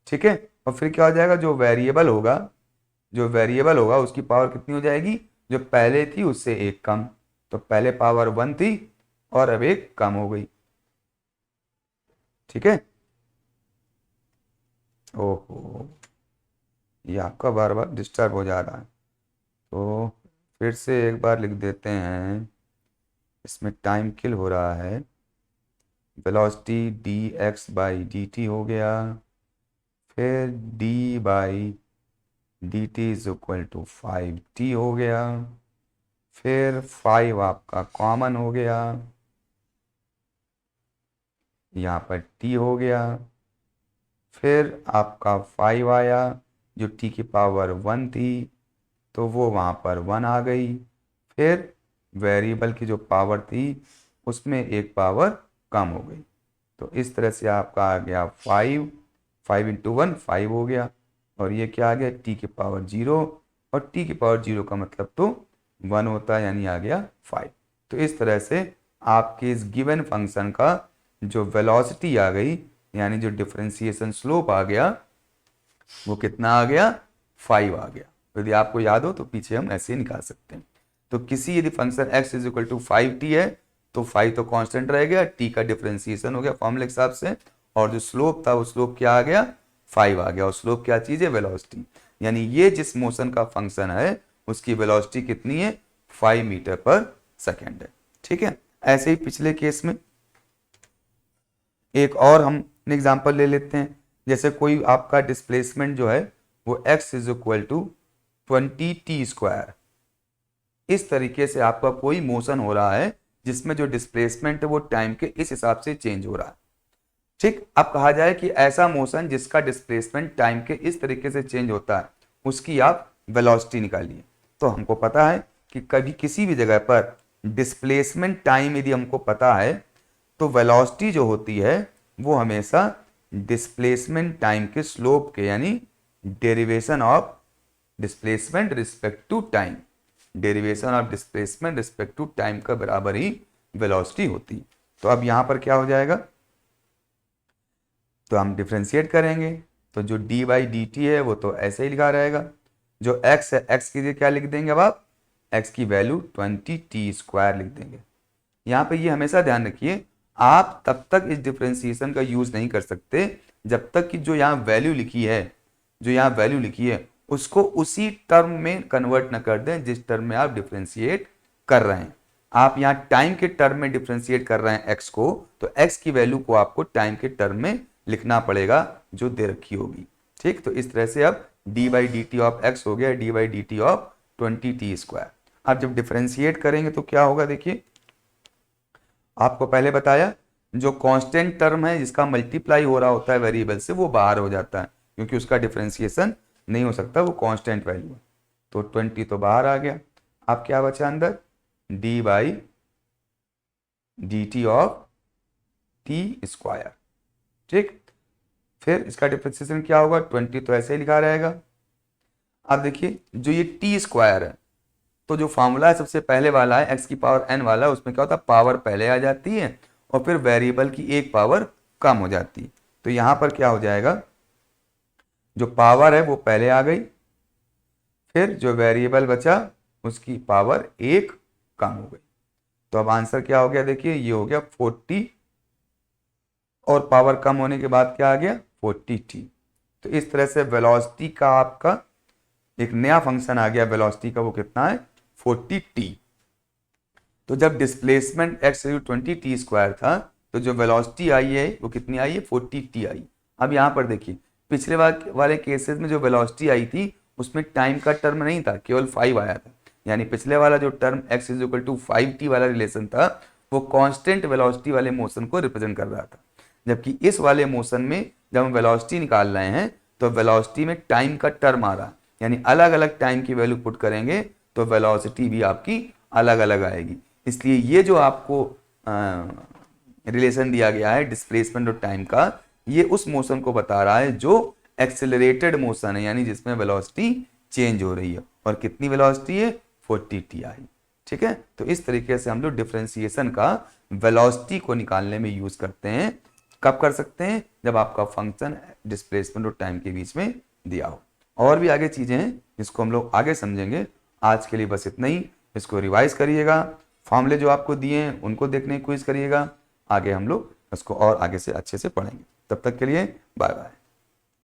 [SPEAKER 1] ठीक है, और फिर क्या हो जाएगा, जो वेरिएबल होगा उसकी पावर कितनी हो जाएगी, जो पहले थी उससे एक कम। तो पहले पावर 1 थी और अब एक कम हो गई। ठीक है, ओहो ये आपका बार बार डिस्टर्ब हो जा रहा है, तो फिर से एक बार लिख देते हैं, इसमें टाइम किल हो रहा है। वेलोसिटी dx बाई dt हो गया, फिर d by dt is equal to 5t हो गया, फिर 5 आपका कॉमन हो गया, यहाँ पर t हो गया, फिर आपका 5 आया, जो t की पावर 1 थी तो वो वहाँ पर 1 आ गई, फिर वेरिएबल की जो पावर थी उसमें एक पावर कम हो गई। तो इस तरह से आपका आ गया 5 इंटू 1 5 हो गया, और ये क्या आ गया, t की पावर 0, और t की पावर 0 का मतलब तो 1 होता है, यानी आ गया 5। तो इस तरह से आपके इस गिवन फंक्शन का जो वेलोसिटी आ गई, यानी जो डिफरेंशिएशन स्लोप आ गया, वो कितना आ गया, 5 आ गया। तो यदि आपको याद हो तो पीछे हम ऐसे ही निकाल सकते हैं। तो किसी यदि function x is equal to 5t है तो 5 तो कांस्टेंट रह गया, t का डिफरेंशिएशन हो गया फॉर्मूले के हिसाब से, और जो स्लोप था वो स्लोप क्या आ गया, 5 आ गया। और स्लोप क्या चीज है, वेलोसिटी, यानी ये जिस मोशन का फंक्शन है उसकी वेलोसिटी कितनी है, 5 मीटर पर सेकेंड है। ठीक है, ऐसे ही पिछले केस में एक और हम एग्जांपल ले लेते हैं। जैसे कोई आपका डिस्प्लेसमेंट जो है वो x is equal to 20t²। इस तरीके से आपका कोई मोशन हो रहा है जिसमें जो डिस्प्लेसमेंट है वो टाइम के इस हिसाब से चेंज हो रहा है। ठीक, अब कहा जाए कि ऐसा मोशन जिसका डिस्प्लेसमेंट टाइम के इस तरीके से चेंज होता है उसकी आप वेलोसिटी निकालिए। तो हमको पता है कि कभी किसी भी जगह पर डिस्प्लेसमेंट टाइम यदि हमको पता है तो वेलोसिटी जो होती है वो हमेशा डिस्प्लेसमेंट टाइम के स्लोप के, यानी derivation of displacement respect to time, derivation of displacement respect to time का बराबर ही वेलोसिटी होती। तो अब यहां पर क्या हो जाएगा, तो हम डिफ्रेंशिएट करेंगे, तो जो d बाई डी टी है वो तो ऐसे ही लिखा रहेगा। जो x है, x की जगह क्या लिख देंगे, अब आप x की वैल्यू 20t² लिख देंगे। यहाँ पे ये हमेशा ध्यान रखिए, आप तब तक इस डिफ्रेंशिएशन का यूज नहीं कर सकते जब तक कि जो यहाँ वैल्यू लिखी है उसको उसी टर्म में कन्वर्ट न कर दें जिस टर्म में आप डिफ्रेंशिएट कर रहे हैं। आप यहाँ टाइम के टर्म में डिफ्रेंशिएट कर रहे हैं x को, तो x की वैल्यू को आपको टाइम के टर्म में लिखना पड़ेगा जो दे रखी होगी। ठीक, तो इस तरह से अब d by D T of x हो गया d by D T of 20t²। अब जब डिफ्रेंशिएट करेंगे तो क्या होगा, देखिए आपको पहले बताया जो कांस्टेंट टर्म है जिसका मल्टीप्लाई हो रहा होता है वेरिएबल से वो बाहर हो जाता है, क्योंकि उसका डिफ्रेंशिएशन नहीं हो सकता, वो कांस्टेंट वैल्यू है। तो 20 तो बाहर आ गया, अब क्या बचा अंदर, d by D T of t²। ठीक, फिर इसका डिफ्रेंशिएशन क्या होगा, 20 तो ऐसे ही लिखा रहेगा। अब देखिए जो ये t² है, तो जो फॉर्मूला है सबसे पहले वाला है x की पावर n वाला, उसमें क्या होता है, पावर पहले आ जाती है और फिर वेरिएबल की एक पावर कम हो जाती है। तो यहां पर क्या हो जाएगा, जो पावर है वो पहले आ गई, फिर जो वेरिएबल बचा उसकी पावर एक कम हो गई। तो अब आंसर क्या हो गया, देखिए ये हो गया 40, और पावर कम होने के बाद क्या आ गया, 40t। तो इस तरह से वेलोसिटी का आपका एक नया फंक्शन आ गया, वेलोसिटी का वो कितना है, 40t। तो जब डिस्प्लेसमेंट x 20t² था तो जो वेलोसिटी आई है वो कितनी आई है, 40t आई। अब यहाँ पर देखिए पिछले वाले केसेस में जो वेलोसिटी आई थी उसमें टाइम का टर्म नहीं था, केवल 5 आया था। यानी पिछले वाला जो term x is equal to 5t वाला रिलेशन था वो कांस्टेंट वेलोसिटी वाले मोशन को रिप्रेजेंट कर रहा था, जबकि इस वाले मोशन में जब हम वेलोसिटी निकाल रहे हैं तो वेलोसिटी में टाइम का टर्म आ रहा है, यानी अलग अलग टाइम की वैल्यू पुट करेंगे तो वेलोसिटी भी आपकी अलग अलग आएगी। इसलिए ये जो आपको रिलेशन दिया गया है डिस्प्लेसमेंट और टाइम का, ये उस मोशन को बता रहा है जो एक्सेलरेटेड मोशन है, यानी जिसमें वेलोसिटी चेंज हो रही है, और कितनी वेलोसिटी है 40 ti। ठीक है, तो इस तरीके से हम लोग डिफरेंशिएशन का वेलोसिटी को निकालने में यूज करते हैं। कब कर सकते हैं? जब आपका फंक्शन डिस्प्लेसमेंट और टाइम के बीच में दिया हो। और भी आगे चीजें हैं जिसको हम लोग आगे समझेंगे। आज के लिए बस इतना ही। इसको रिवाइज करिएगा, फॉर्मूले जो आपको दिए हैं उनको देखने की कोशिश करिएगा। आगे हम लोग इसको और आगे से अच्छे से पढ़ेंगे। तब तक के लिए बाय बाय।